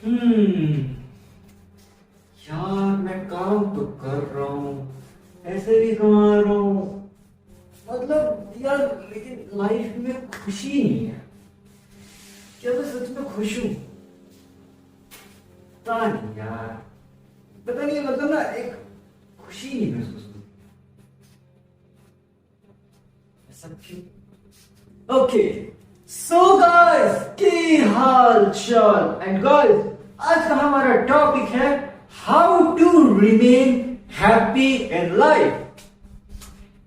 हम्म यार मैं काम तो कर रहा हूँ, ऐसे भी कमा रहा हूँ, मतलब यार लेकिन लाइफ में खुशी नहीं है। क्या मैं सच में खुश हूँ? पता नहीं यार, पता नहीं, मतलब ना एक खुशी नहीं महसूस होती। ऐसा क्यों? ओके, सो गाइस की हाल चाल एंड गाइस, आज का हमारा टॉपिक है how to remain happy in life.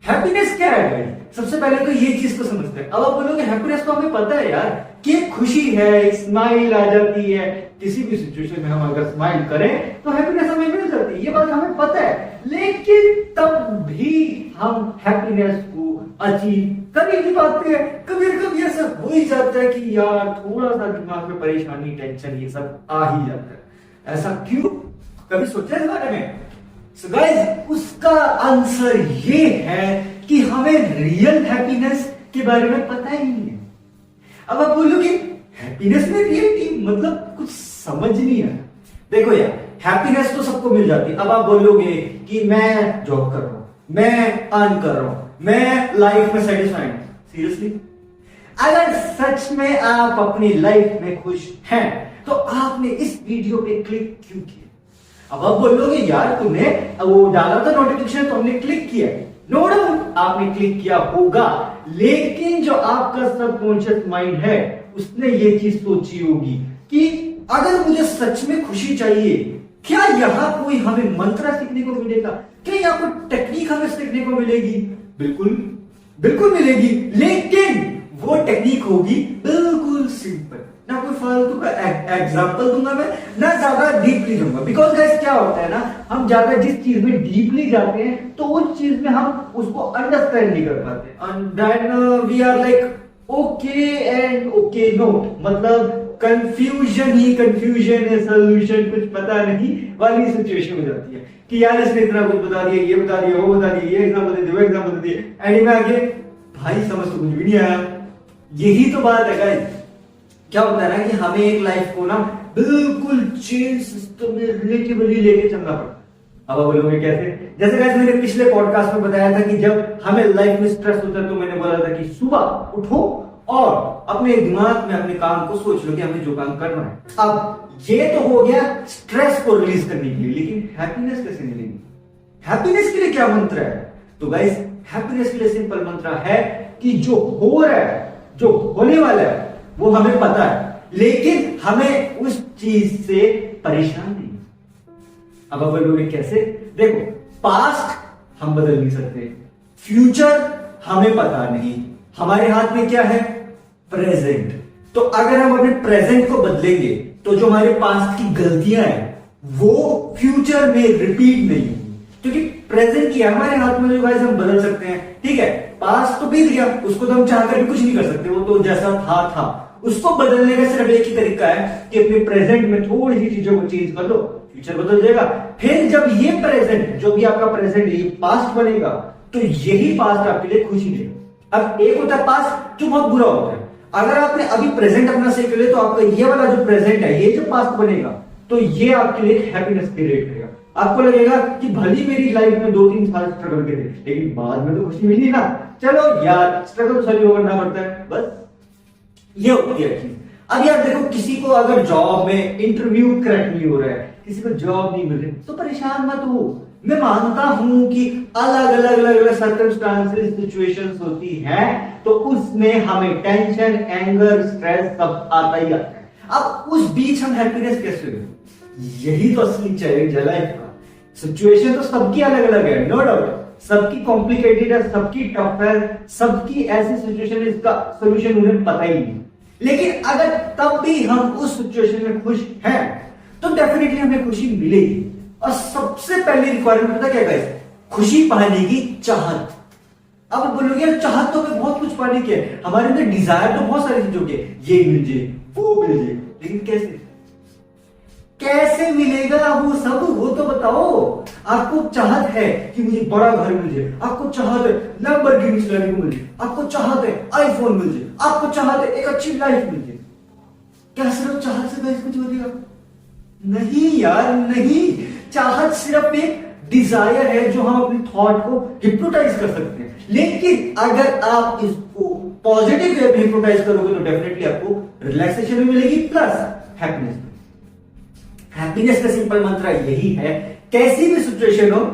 Happiness क्या है भाई? सबसे पहले तो ये चीज को समझते हैं। अब आप बोलोगे हैप्पीनेस तो हमें पता है यार कि खुशी है, एक स्माइल आ जाती है, किसी भी सिचुएशन में हम अगर स्माइल करें तो हैप्पीनेस हमें मिल जाती है, ये बात हमें पता है। लेकिन तब भी हम हैप्पीनेस को अचीव कर ही नहीं पाते हैं। कभी कभी ऐसा हो ही जाता है कि यार थोड़ा सा दिमाग में परेशानी, टेंशन, ये सब आ ही जाता है। ऐसा क्यों? कभी सोचा इस बारे में? So guys, उसका आंसर ये है कि हमें रियल हैप्पीनेस के बारे में पता ही नहीं है। अब आप बोलोगे हैप्पीनेस में रियलिटी मतलब कुछ समझ नहीं है। देखो यार, हैप्पीनेस तो सबको मिल जाती है। अब आप बोलोगे कि मैं जॉब कर रहा हूं, मैं अर्न कर रहा हूं, मैं लाइफ में सेटिस्फाइड हूं। सीरियसली, अगर सच में आप अपनी लाइफ में खुश हैं तो आपने इस वीडियो पे क्लिक क्यों किया? अब आप बोलोगे यार तुमने वो डाला था नोटिफिकेशन तो हमने क्लिक किया। नो डाउट आपने क्लिक किया होगा, लेकिन जो आपका सबकॉन्शियस माइंड है उसने ये चीज सोची होगी कि अगर मुझे सच में खुशी चाहिए, क्या यहां कोई हमें मंत्र सीखने को मिलेगा? क्या यहाँ कोई टेक्निक हमें सीखने को मिलेगी? बिल्कुल बिल्कुल मिलेगी, लेकिन वो टेक्निक होगी बिल्कुल सिंपल। ना कोई फालतू का एग्जांपल दूंगा मैं, ना ज्यादा डीपली दूंगा। बिकॉज गाइस क्या होता है ना, हम ज्यादा जिस चीज में डीपली जाते हैं तो उस चीज में हम उसको अंडरस्टैंड नहीं कर पाते। And then we are like okay and okay not, मतलब कंफ्यूजन ही कंफ्यूजन है, सोल्यूशन कुछ पता नहीं वाली सिचुएशन हो जाती है कि यार इसने इतना कुछ बता दिया, ये बता दिया, वो बता दिया, ये एग्जांपल दे दिया, वो एग्जांपल दे दिया, एंड में आगे भाई समझ तो कुछ भी नहीं आया। यही तो बात है गाइस। क्या होता है ना कि हमें एक लाइफ को ना बिल्कुल चेन सिस्टम में रिलेटिवली लेके चलना पड़ता। अब आप बोलोगे कैसे? जैसे गाइस मैंने पिछले पॉडकास्ट में बताया था कि जब हमें लाइफ में स्ट्रेस होता है तो मैंने बोला था कि सुबह उठो और अपने दिमाग में अपने काम को सोच लो कि हमें जो काम करना है। अब ये तो हो गया स्ट्रेस को रिलीज करने के लिए, लेकिन हैप्पीनेस कैसे मिलेगी? हैप्पीनेस के लिए क्या मंत्र है? तो गाइस हैप्पीनेस के लिए सिंपल मंत्र है कि जो हो रहा है, जो होने वाला है वो हमें पता है, लेकिन हमें उस चीज से परेशान नहीं। अब आप बोलोगे कैसे? देखो, पास्ट हम बदल नहीं सकते, फ्यूचर हमें पता नहीं, हमारे हाथ में क्या है? प्रेजेंट। तो अगर हम अपने प्रेजेंट को बदलेंगे तो जो हमारे पास्ट की गलतियां हैं वो फ्यूचर में रिपीट नहीं होंगी, क्योंकि प्रेजेंट की हमारे हाथ में जो गाइस हम बदल सकते हैं। ठीक है, पास्ट तो बीत गया, उसको तो हम चाहकर भी कुछ नहीं कर सकते, वो तो जैसा था। उसको बदलने का सिर्फ एक ही तरीका है कि अपने प्रेजेंट में थोड़ी सी चीजों को चेंज कर लो, फ्यूचर बदल जाएगा। फिर जब ये प्रेजेंट, जो भी आपका प्रेजेंट है, ये पास्ट बनेगा तो यही पास्ट आपके लिए खुशी देगा। अब एक होता है पास्ट जो बहुत बुरा होता है। अगर आपने अभी प्रेजेंट अपना सही कर लिया तो आपका ये वाला जो प्रेजेंट है, ये जो पास्ट बनेगा, तो ये आपके लिए हैप्पीनेस क्रिएट करेगा। आपको लगेगा कि भली मेरी लाइफ में 2-3 साल स्ट्रगल करे, लेकिन बाद में तो खुशी मिली ना। चलो यार, स्ट्रगल सभी करना पड़ता है, बस ये होती है चीज। अब यार देखो, किसी को अगर जॉब में इंटरव्यू क्रैक नहीं हो रहा है, किसी को जॉब नहीं मिल रही, तो परेशान मत हो। मैं मानता हूं कि अलग अलग सर्कमस्टांसेस, सिचुएशंस होती हैं, तो उसमें हमें टेंशन, एंगर, स्ट्रेस सब आता ही आता है। अब उस बीच हम हैप्पीनेस कैसे हो? यही तो असली चैलेंज है लाइफ का। सिचुएशन तो सबकी अलग अलग है, नो डाउट, सबकी कॉम्प्लिकेटेड है, सबकी टफ है, सबकी ऐसी सिचुएशन है इसका सोल्यूशन उन्हें पता ही नहीं। लेकिन अगर तब भी हम उस सिचुएशन में खुश हैं तो डेफिनेटली हमें खुशी मिलेगी। और सबसे पहली रिक्वायरमेंट पता क्या गाइस? खुशी पाने की चाहत। अब बोलोगे यार चाहत तो हमें बहुत कुछ पाने की है, हमारे अंदर डिजायर तो बहुत सारी चीजों की है, ये मिल जाए, वो मिल जाए, लेकिन कैसे कैसे मिलेगा वो सब? वो तो बताओ। आपको चाहत है कि मुझे बड़ा घर मिल जाए, आपको चाहत है लैम्बोर्गिनी चलाने को मिल जाए, आपको चाहत है आईफोन मिल जाए, आपको चाहत है एक अच्छी लाइफ मिल जाए। क्या सिर्फ चाहत से गाइस कुछ हो जाएगा? नहीं यार नहीं, चाहत सिर्फ एक डिजायर है जो हम अपने थॉट को हिप्नोटाइज कर सकते हैं। लेकिन अगर आप इसको पॉजिटिव वे में हिप्नोटाइज करोगे तो डेफिनेटली आपको रिलैक्सेशन भी मिलेगी प्लस हैप्पीनेस। हैप्पीनेस का सिंपल मंत्र यही है, कैसी भी सिचुएशन हो,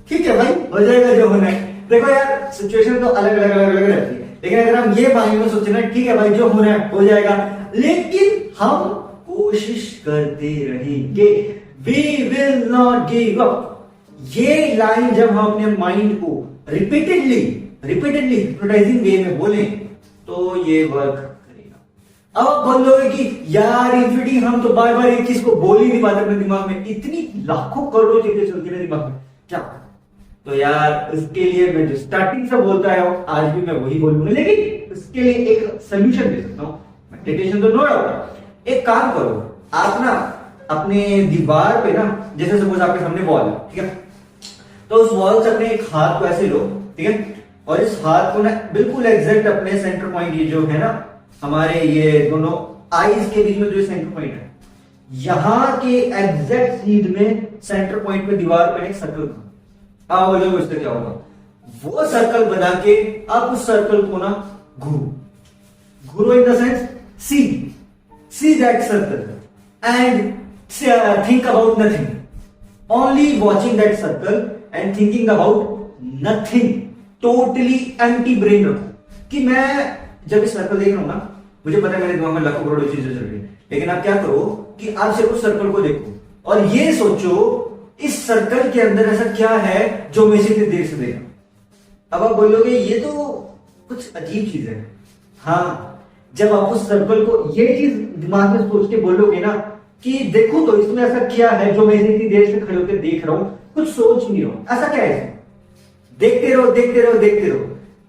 ठीक है भाई हो जाएगा जो होना है। देखो यार सिचुएशन तो अलग अलग अलग अलग रहती है, लेकिन अगर हम ये माइंड में सोचे ना ठीक है भाई जो होना है हो जाएगा, लेकिन हम कोशिश करते रहेंगे, we will not give up. ये लाइन जब हम अपने माइंड को रिपीटेडली हिप्नोटाइजिंग वे में बोले तो ये वर्क करेगा। अब आप बोलोगे कि यार इन्फिनिटी हम तो बार बार एक चीज को बोल ही नहीं पाते अपने दिमाग में, इतनी लाखों करोड़ों चीजें चलती है दिमाग में, क्या? तो यार उसके लिए मैं जो स्टार्टिंग से बोलता है आज भी मैं वही बोलूंगा, लेकिन उसके लिए एक सोल्यूशन दे सकता हूँ। मेडिटेशन तो नो डाउट, एक काम करो आप ना अपने दीवार पे ना, जैसे सपोज आपके सामने वॉल है, ठीक है, तो उस वॉल से अपने एक हाथ को ऐसे लो, ठीक है, और इस हाथ को ना बिल्कुल एग्जैक्ट अपने सेंटर पॉइंट, ये जो है ना हमारे ये दोनों आईज के बीच में जो सेंटर पॉइंट है, यहां के एग्जैक्ट सीध में सेंटर पॉइंट पे दीवार पे एक सर्कल का, आप बोलोगे उससे क्या होगा, वो सर्कल बना के आप उस सर्कल को ना घुरो in the sense see that circle and think about nothing, only watching that circle and thinking about nothing, totally empty brain रखो कि मैं जब इस सर्कल देख रहा हूं ना, मुझे पता है मेरे दिमाग में लाखों करोड़ों चीजें चल रही है, लेकिन आप क्या करो कि आप सिर्फ उस सर्कल को देखो और ये सोचो इस सर्कल के अंदर ऐसा क्या है जो मैं इसे देर से देखा। अब आप बोलोगे ये तो कुछ अजीब चीज है। हाँ, जब आप उस सर्कल को ये चीज दिमाग में सोच के बोलोगे ना कि देखो तो इसमें ऐसा क्या है जो मैं इतनी देर से खड़े होकर देख रहा हूं, कुछ सोच नहीं रहा हूं, ऐसा क्या है, देखते रहो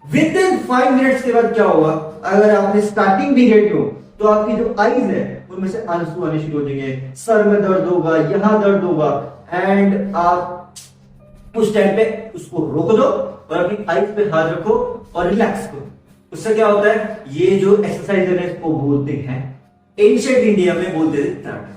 विद इन 5 मिनट्स के बाद क्या होगा, अगर आपने स्टार्टिंग भी रेट हो तो आपकी जो आईज है उनमें से आंसू आने शुरू हो जाएंगे, सर में दर्द होगा, यहां दर्द होगा, एंड आप उस टाइम पे उसको रोक दो और अपनी आईज पे हाथ रखो और रिलैक्स करो। उससे क्या होता है, ये जो एक्सरसाइज है इसको बोलते हैं, एंशिएंट इंडिया में बोलते थे ताड़क।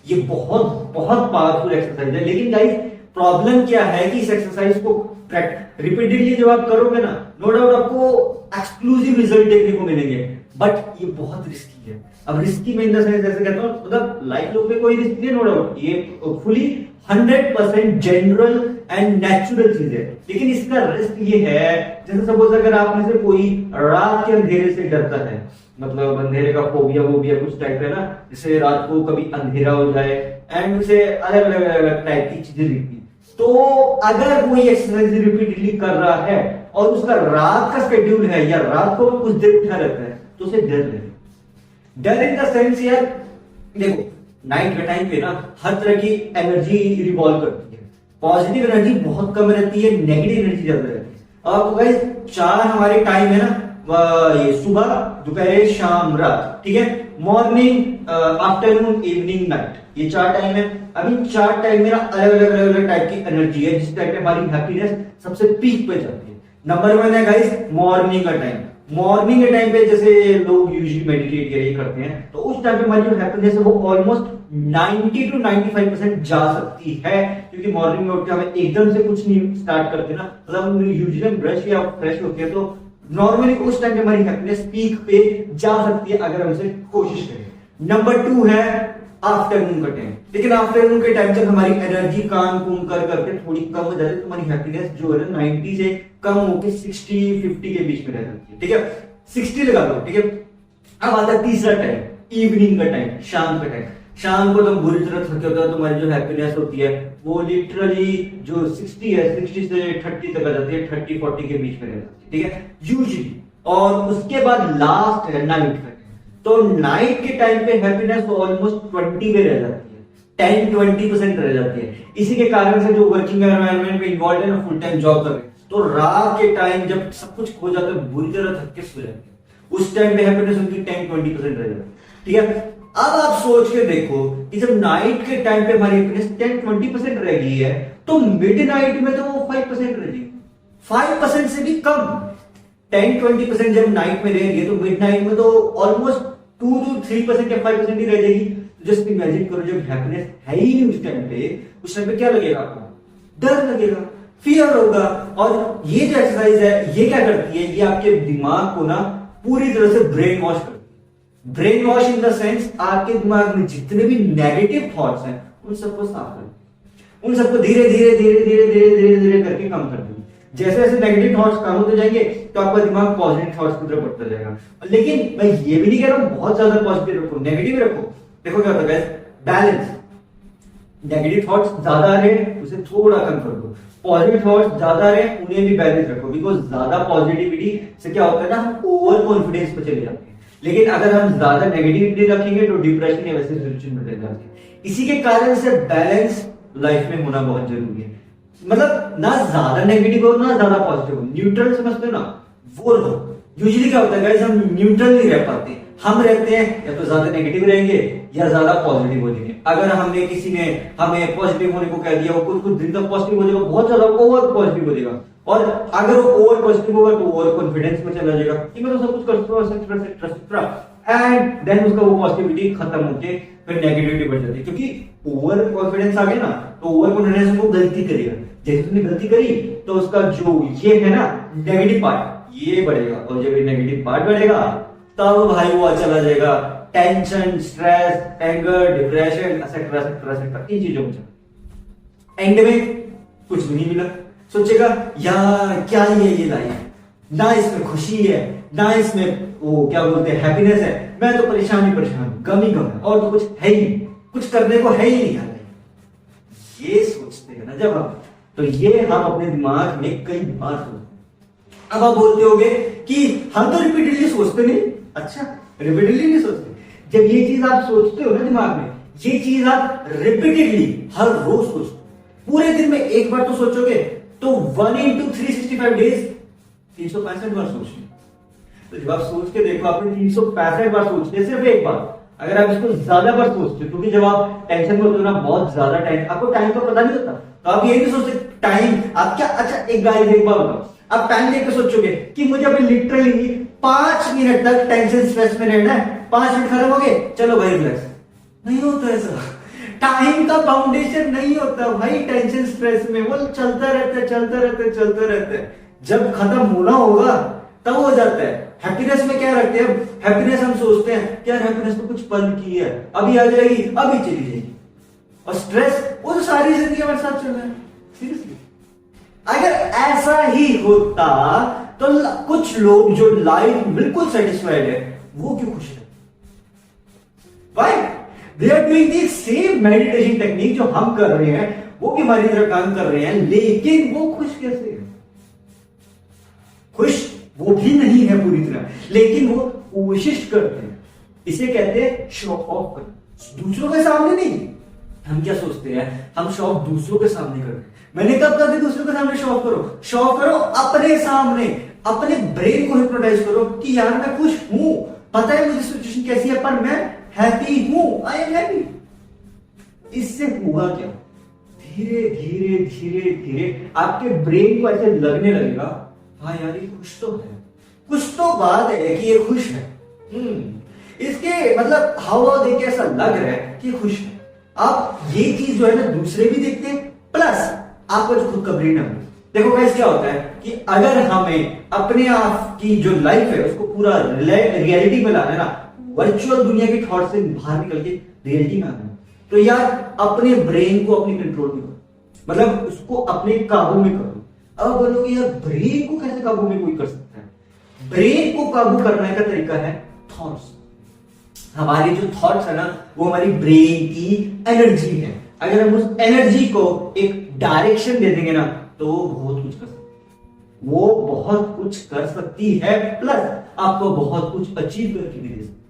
ये बहुत बहुत पावरफुल एक्सरसाइज है, लेकिन गाइस प्रॉब्लम क्या है कि इस एक्सरसाइज को रिपीटेडली जब आप करोगे ना, नो डाउट आपको एक्सक्लूसिव रिजल्ट देखने को मिलेंगे, बट ये बहुत रिस्की है। अब रिस्की में इन द सेंस ऐसे कहता हूं, मतलब लाइफ लोग में कोई रिस्क नहीं है, नो डाउट, ये फुली 100% जनरल एंड नेचुरल चीज है, लेकिन इसका रिस्क ये है, जैसे सपोज अगर आप में से कोई रात के अंधेरे से डरता है, मतलब अंधेरे का फोबिया कुछ टाइप है ना, जैसे रात को कभी अंधेरा हो जाए एंड उसे अलग अलग टाइप की चीजें दिखती, तो अगर कोई एक्सरसाइज रिपीटेडली कर रहा है और उसका रात का शेड्यूल है या रात को कुछ देर उठा रहता है तो उसे डर इन द सेंस, यार देखो नाइट के टाइम पे ना हर तरह की एनर्जी रिवॉल्व करती है, पॉजिटिव एनर्जी बहुत कम रहती है, नेगेटिव एनर्जी ज्यादा रहती है। अब गाइस 4 हमारे टाइम है ना, ये सुबह, दोपहर, शाम, रात, ठीक है, मॉर्निंग, आफ्टरनून, इवनिंग, नाइट, ये 4 टाइम है। अभी 4 टाइम में ना अलग अलग टाइप की एनर्जी है, जिस टाइप में हमारी हैप्पीनेस सबसे पीक पे जाती है। नंबर 1 है गाइस मॉर्निंग का टाइम। मॉर्निंग के टाइम पे जैसे लोग यूजुअली मेडिटेट करते हैं, तो उस टाइम पे हमारी जो हैप्पीनेस है वो ऑलमोस्ट 90 to 95% जा सकती है, क्योंकि मॉर्निंग में उठ के हमें एकदम से कुछ नहीं स्टार्ट करते ना, मतलब यूजुअली ब्रश या फ्रेश होते हैं, तो नॉर्मली उस टाइम पे हमारी हैप्पीनेस पीक पे जा सकती है अगर हम इसे कोशिश करें। नंबर 2 है आफ्टरनून का टाइम, लेकिन आफ्टरनून के टाइम जब हमारी एनर्जी काम कुम कर करके थोड़ी कम हो जाती है, तो हमारी हैप्पीनेस जो है ना 90 से कम होकर 60-50 के बीच में रह जाती है, ठीक है, 60 लगा दो, ठीक है। अब आता है तीसरा टाइम, इवनिंग का टाइम, शाम का टाइम। शाम को तुम बुरी तरह थके होते हो, तुम्हारी जो हैप्पीनेस होती है वो लिटरली जो 60 है, 60 से 30 तक आ जाती है, 30-40 के बीच में रह जाती है, ठीक है, यूजुअली। और उसके बाद लास्ट है नाइट का, तो नाइट के टाइम पे हैप्पीनेस ऑलमोस्ट 20 पे रह जाती है, 10-20% रह जाती है। इसी के कारण से जो वर्किंग एनवायरनमेंट में इन्वॉल्व है ना, फुल टाइम जॉब कर रहे हैं, तो रात के टाइम जब सब कुछ खो जाता है, बुरी तरह थक के सो जाते हैं, उस टाइम पे हैप्पीनेस उनकी 10-20% रह जाती है, ठीक है। अब आप सोच के देखो कि जब नाइट के टाइम पे हमारी हैप्पीनेस 10-20% रह गई है, तो मिड नाइट में तो वो 5% रह जाएगी, 5% से भी कम। 10-20% जब नाइट में रहेगी तो मिड नाइट में तो ऑलमोस्ट 2 to 3% या 5% ही रह जाएगी। तो जस्ट इमेजिन करो जब हैप्पीनेस है ही नहीं उस टाइम पे क्या लगेगा आपको? डर लगेगा, फियर होगा। और ये जो एक्सरसाइज है ये क्या करती है, ये आपके दिमाग को ना पूरी तरह से ब्रेन वॉश करती है। Brain wash in the sense आपके दिमाग में जितने भी नेगेटिव थॉट्स हैं उन सबको साफ कर, उन सबको धीरे धीरे धीरे धीरे धीरे धीरे धीरे करके कम कर देंगे। जैसे जैसे नेगेटिव थॉट्स कम होते जाएंगे तो आपका दिमाग पॉजिटिव थॉट्स की तरफ बढ़ता जाएगा। लेकिन मैं ये भी नहीं कह रहा हूं बहुत ज्यादा पॉजिटिव रखो, नेगेटिव रखो। देखो क्या होता है, बैलेंस। नेगेटिव थॉट्स ज्यादा आ रहे हैं उसे थोड़ा कम कर दो, पॉजिटिव थॉट्स ज्यादा आ रहे हैं उन्हें भी बैलेंस रखो। बिकॉज ज्यादा पॉजिटिविटी से क्या होता है ना, हम ओवर कॉन्फिडेंस पे चले जाते हैं। लेकिन अगर हम ज्यादा नेगेटिविटी रखेंगे तो डिप्रेशन या वैसे सिचुएशन में चले जाते हैं। इसी के कारण से बैलेंस लाइफ में होना बहुत जरूरी है। मतलब ना ज्यादा नेगेटिव हो ना ज्यादा पॉजिटिव हो, न्यूट्रल समझते हो ना, वो रहो। यूजुअली क्या होता है गाइस, हम न्यूट्रल नहीं रह पाते। हम रहते हैं या तो ज्यादा नेगेटिव रहेंगे या ज्यादा पॉजिटिव हो जाएंगे। अगर हमने किसी ने हमें पॉजिटिव होने को कह दिया, वो कुछ कुछ दिन तक पॉजिटिव हो जाएगा, बहुत ज्यादा ओवर पॉजिटिव हो जाएगा। और अगर वो ओवर पॉजिटिव होगा तो ओवर कॉन्फिडेंस में चला जाएगा कि मैं तो सब कुछ कर सकता हूं एक्सेट्रा, एंड देन उसका वो पॉजिटिविटी खत्म होके फिर नेगेटिविटी बढ़ जाती है। क्योंकि ओवर कॉन्फिडेंस आ गया ना, तो ओवर कॉन्फिडेंस को गलती करेगा। जैसे तुमने गलती करी तो उसका जो ये है ना नेगेटिव पार्ट, ये बढ़ेगा। और जब ये नेगेटिव पार्ट बढ़ेगा तब भाई वो चला जाएगा tension, stress, anger, depression etcetera etcetera इन चीजों में। एंड में कुछ भी नहीं मिला, सोचेगा यार क्या ये लाइफ, ना इसमें खुशी है ना इसमें वो क्या बोलते हैं हैप्पीनेस है, मैं तो परेशान ही परेशान, गम ही गम है, और तो कुछ है ही, कुछ करने को है ही नहीं यार। ये सोचते हैं ना जब हम, तो ये हम अपने दिमाग में कई बार सोचते हैं। अब आप बोलते होगे कि हम तो रिपीटेडली सोचते नहीं। अच्छा, रिपीटेडली नहीं सोचते। जब ये चीज आप सोचते हो ना दिमाग में, ये चीज आप रिपीटेडली हर रोज सोचते हो, पूरे दिन में एक बार तो सोचोगे, तो 1 into 365 डेज 365 बार सोचेंगे। तो जब आप सोच के देखो, आपने 365 बार सोचते हैं सिर्फ एक बार। अगर आप इसको ज्यादा बार सोचते हो, क्योंकि जब आप टेंशन में होते हो ना, बहुत ज्यादा टाइम, आपको टाइम का पता नहीं होता, तो आप ये नहीं सोचते टाइम आप क्या। अच्छा एक बार बताओ, आप टाइम लेकर सोचोगे कि मुझे अभी लिटरली 5 मिनट तक टेंशन स्ट्रेस में रहना है, 5 मिनट खत्म हो गए, चलो भाई रिलैक्स। नहीं होता ऐसा, टाइम का फाउंडेशन नहीं होता भाई। टेंशन स्ट्रेस में वो चलता रहता है। जब खत्म होना होगा तब हो जाता है। हैप्पीनेस में क्या रखते हैं, हैप्पीनेस हम सोचते हैं यार हैप्पीनेस तो कुछ पल की है, अभी आ जाएगी, अभी चली जाएगी। और स्ट्रेस वो तो सारी जिंदगी हमारे साथ चल रहा है। सीरियसली अगर ऐसा ही होता तो कुछ लोग जो लाइफ बिल्कुल सेटिस्फाइड है वो क्यों खुश है? Why? They are doing the same meditation technique जो हम कर रहे हैं, वो भी हमारी तरह काम कर रहे हैं, लेकिन वो खुश कैसे है? खुश वो भी नहीं है पूरी तरह, लेकिन वो कोशिश करते हैं। इसे कहते हैं शो ऑफ करना, दूसरों के सामने नहीं। हम क्या सोचते हैं, हम शो ऑफ दूसरों के सामने करते हैं। मैंने कब कहा दूसरों के सामने शो ऑफ करो? शो ऑफ करो अपने सामने, अपने ब्रेन को हिप्नोटाइज करो कि यार मैं खुश हूं, पता है मुझे सिचुएशन कैसी है पर मैं हैप्पी हूं, आई एम हैप्पी। इससे होगा क्या, धीरे धीरे धीरे धीरे आपके ब्रेन को ऐसे लगने लगेगा हाँ यार ये खुश तो है, कुछ तो बात है कि ये खुश है। इसके मतलब हाव देख के ऐसा लग रहा है कि खुश है। आप ये चीज जो है ना दूसरे भी देखते हैं, प्लस आपका जो खुद का ब्रेन है। देखो गाइस क्या होता है कि अगर हमें अपने आप की जो लाइफ है उसको पूरा रियलिटी में लाना है ना, वर्चुअल दुनिया के थॉट से बाहर निकल के रियलिटी में आना है, तो यार अपने ब्रेन को अपने कंट्रोल में करो, मतलब उसको अपने काबू में करो। अब बोलोगे यार ब्रेन को कैसे काबू में कोई कर सकता है? ब्रेन को काबू करने का तरीका है थॉट्स। हमारी जो थॉट्स है ना वो हमारी ब्रेन की एनर्जी है। अगर हम उस एनर्जी को एक डायरेक्शन दे देंगे ना तो वो बहुत कुछ कर सकती है, वो बहुत कुछ कर सकती है, प्लस आपको बहुत कुछ अचीव करके भी दे सकती है।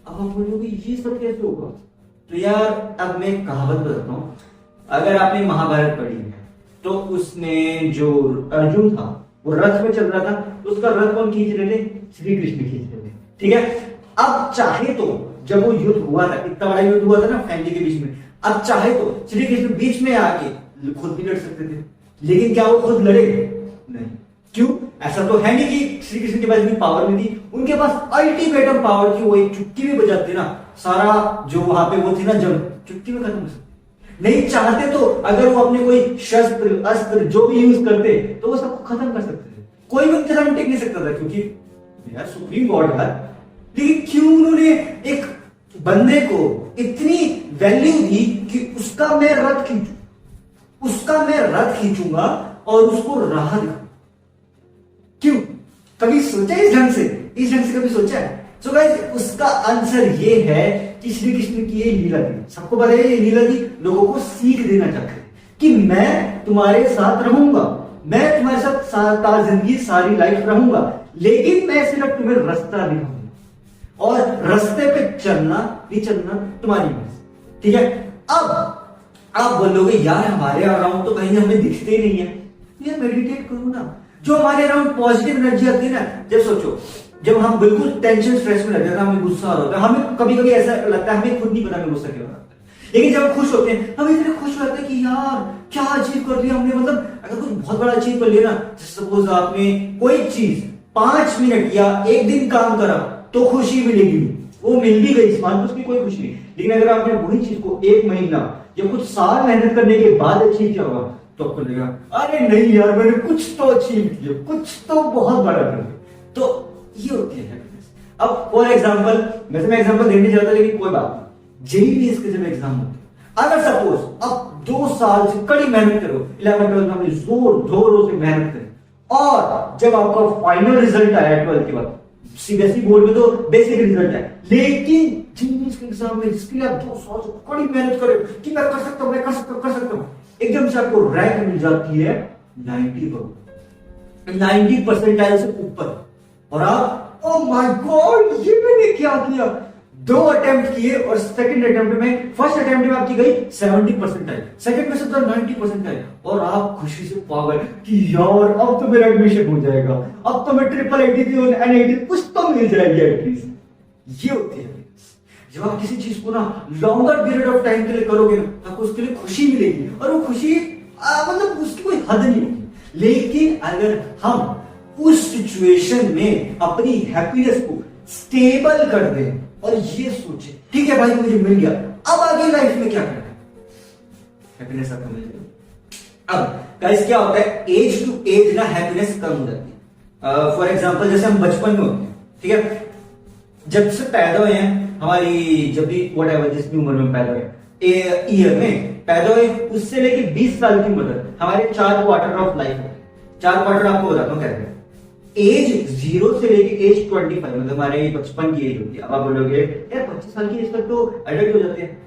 अब आप बोलोगे ये सब कैसे होगा? तो यार अब मैं कहावत बताता हूं। अगर आपने महाभारत पढ़ी है तो उसमें जो अर्जुन था वो रथ में चल रहा था, तो उसका रथ कौन खींच रहे थे? श्री कृष्ण खींच रहे थे, ठीक है। अब चाहे तो जब वो युद्ध हुआ था, इतना बड़ा युद्ध हुआ था ना फैमिली के बीच में, अब चाहे तो श्री कृष्ण बीच में आके खुद भी लड़ सकते थे, लेकिन क्या वो खुद लड़े? नहीं। क्यों? ऐसा तो है नहीं कि श्री कृष्ण के पास भी पावर नहीं थी, उनके पास अल्टीमेटम पावर थी। वो एक चुटकी में बजाते ना, सारा जो वहां पे वो थी ना जंग चुटकी में खत्म हो सकती। नहीं चाहते तो अगर वो अपने कोई शस्त्र अस्त्र जो भी यूज करते तो वो सबको खत्म कर सकते थे, कोई भी उनके सामने टिक नहीं सकता था, क्योंकि यार सुप्रीम गॉड यार। लेकिन क्यों उन्होंने एक बंदे को इतनी वैल्यू दी कि उसका मैं रथ खींचूंगा और उसको राह दिखाऊंगा? क्यों? कभी सोचा इस ढंग से कभी सोचा है? सो गाइस, उसका आंसर ये है कि श्री कृष्ण की ये लीला थी। सबको पता है ये लीला थी, लोगों को सीख देना चाहते हैं कि मैं तुम्हारे साथ रहूंगा, मैं तुम्हारे साथ जिंदगी सारी लाइफ रहूंगा, लेकिन मैं सिर्फ तुम्हें रास्ता दिखाऊंगा और रास्ते पे चलना नहीं चलना तुम्हारी मर्जी। ठीक है? अब आप बोलोगे यार हमारे अराउंड तो कहीं हमें दिखते ही नहीं है, यार मेडिटेट करो ना। जो हमारे अराउंड पॉजिटिव एनर्जी आती है ना, जब सोचो जब हम बिल्कुल टेंशन स्ट्रेस में रहते हैं, हमें गुस्सा आ रहा है, हमें कभी कभी ऐसा लगता है हमें खुद नहीं पता हमें गुस्सा क्यों आता है। लेकिन जब हम खुश होते हैं हम इतने खुश होते हैं कि यार क्या अचीव कर लिया हमने। मतलब अगर कुछ बहुत बड़ा अचीव कर लिया ना, सपोज आपने कोई चीज 5 मिनट या 1 दिन काम करा तो खुशी मिलेगी, वो मिल भी गई, इस बात उसकी कोई खुशी नहीं। लेकिन अगर आपने वही चीज को 1 महीना या कुछ साल मेहनत करने के बाद अचीव किया होगा तो आपको लगेगा अरे नहीं यार मैंने कुछ तो अचीव किया, कुछ तो बहुत बड़ा कर दिया। तो ये होती है हैप्पीनेस। अब फॉर एग्जांपल, वैसे मैं एग्जांपल देने चाहता लेकिन कोई बात नहीं, जेईई इसके जब एग्जाम होते हैं, अगर सपोज अब 2 साल से कड़ी मेहनत करो, 11-12 में जोरों से मेहनत करो और जब आपका फाइनल रिजल्ट आया 12 के बाद, सीबीएसई बोर्ड में तो बेसिक रिजल्ट है, लेकिन जेईई के एग्जाम में जिसके लिए आप 2 साल से कड़ी मेहनत करें कि मैं कर सकता हूं, एकदम से आपको रैंक मिल जाती है 90 परसेंटाइल से ऊपर और आप ओ माय गॉड ये मैंने क्या किया। 2 अटेम्प्ट किए और सेकंड अटेम्प्ट में, फर्स्ट अटेम्प्ट में आपकी गई 70 परसेंटाइल, सेकंड में से 90 परसेंटाइल और आप खुशी से पागल कि यार अब तो मेरा एडमिशन हो जाएगा, अब तो मैं ट्रिपल आईटी और एनआईटी कुछ तो मिल जाएगी एटलीस्ट। ये होती है जब आप किसी चीज को ना लॉन्गर पीरियड ऑफ टाइम के लिए करोगे ना, आपको उसके लिए खुशी मिलेगी और वो खुशी मतलब उसकी कोई हद नहीं होगी। लेकिन अगर हम उस सिचुएशन में अपनी हैप्पीनेस को स्टेबल कर दें और ये सोचे ठीक है भाई मुझे मिल गया, अब आगे लाइफ में क्या करना है, हैप्पीनेस आपको मिल जाएगी। अब गाइस क्या होता है, एज टू एज ना हैप्पीनेस कम हो जाती है। फॉर एग्जांपल जैसे हम बचपन में होते हैं, ठीक है, जब से पैदा हुए हैं हमारी, जब भी वट एवर जिस भी उम्र में पैदा हुए, ईयर में पैदा हुए, उससे लेके 20 साल की उम्र तक हमारे 4 क्वार्टर ऑफ लाइफ होते हैं। 4 क्वार्टर आपको बताता हूँ कैसे। एज 0 से लेके एज 25 मतलब हमारे बचपन की एज होती है। अब आप बोलोगे यार 25 साल की एज तक तो एडल्ट हो जाते हैं,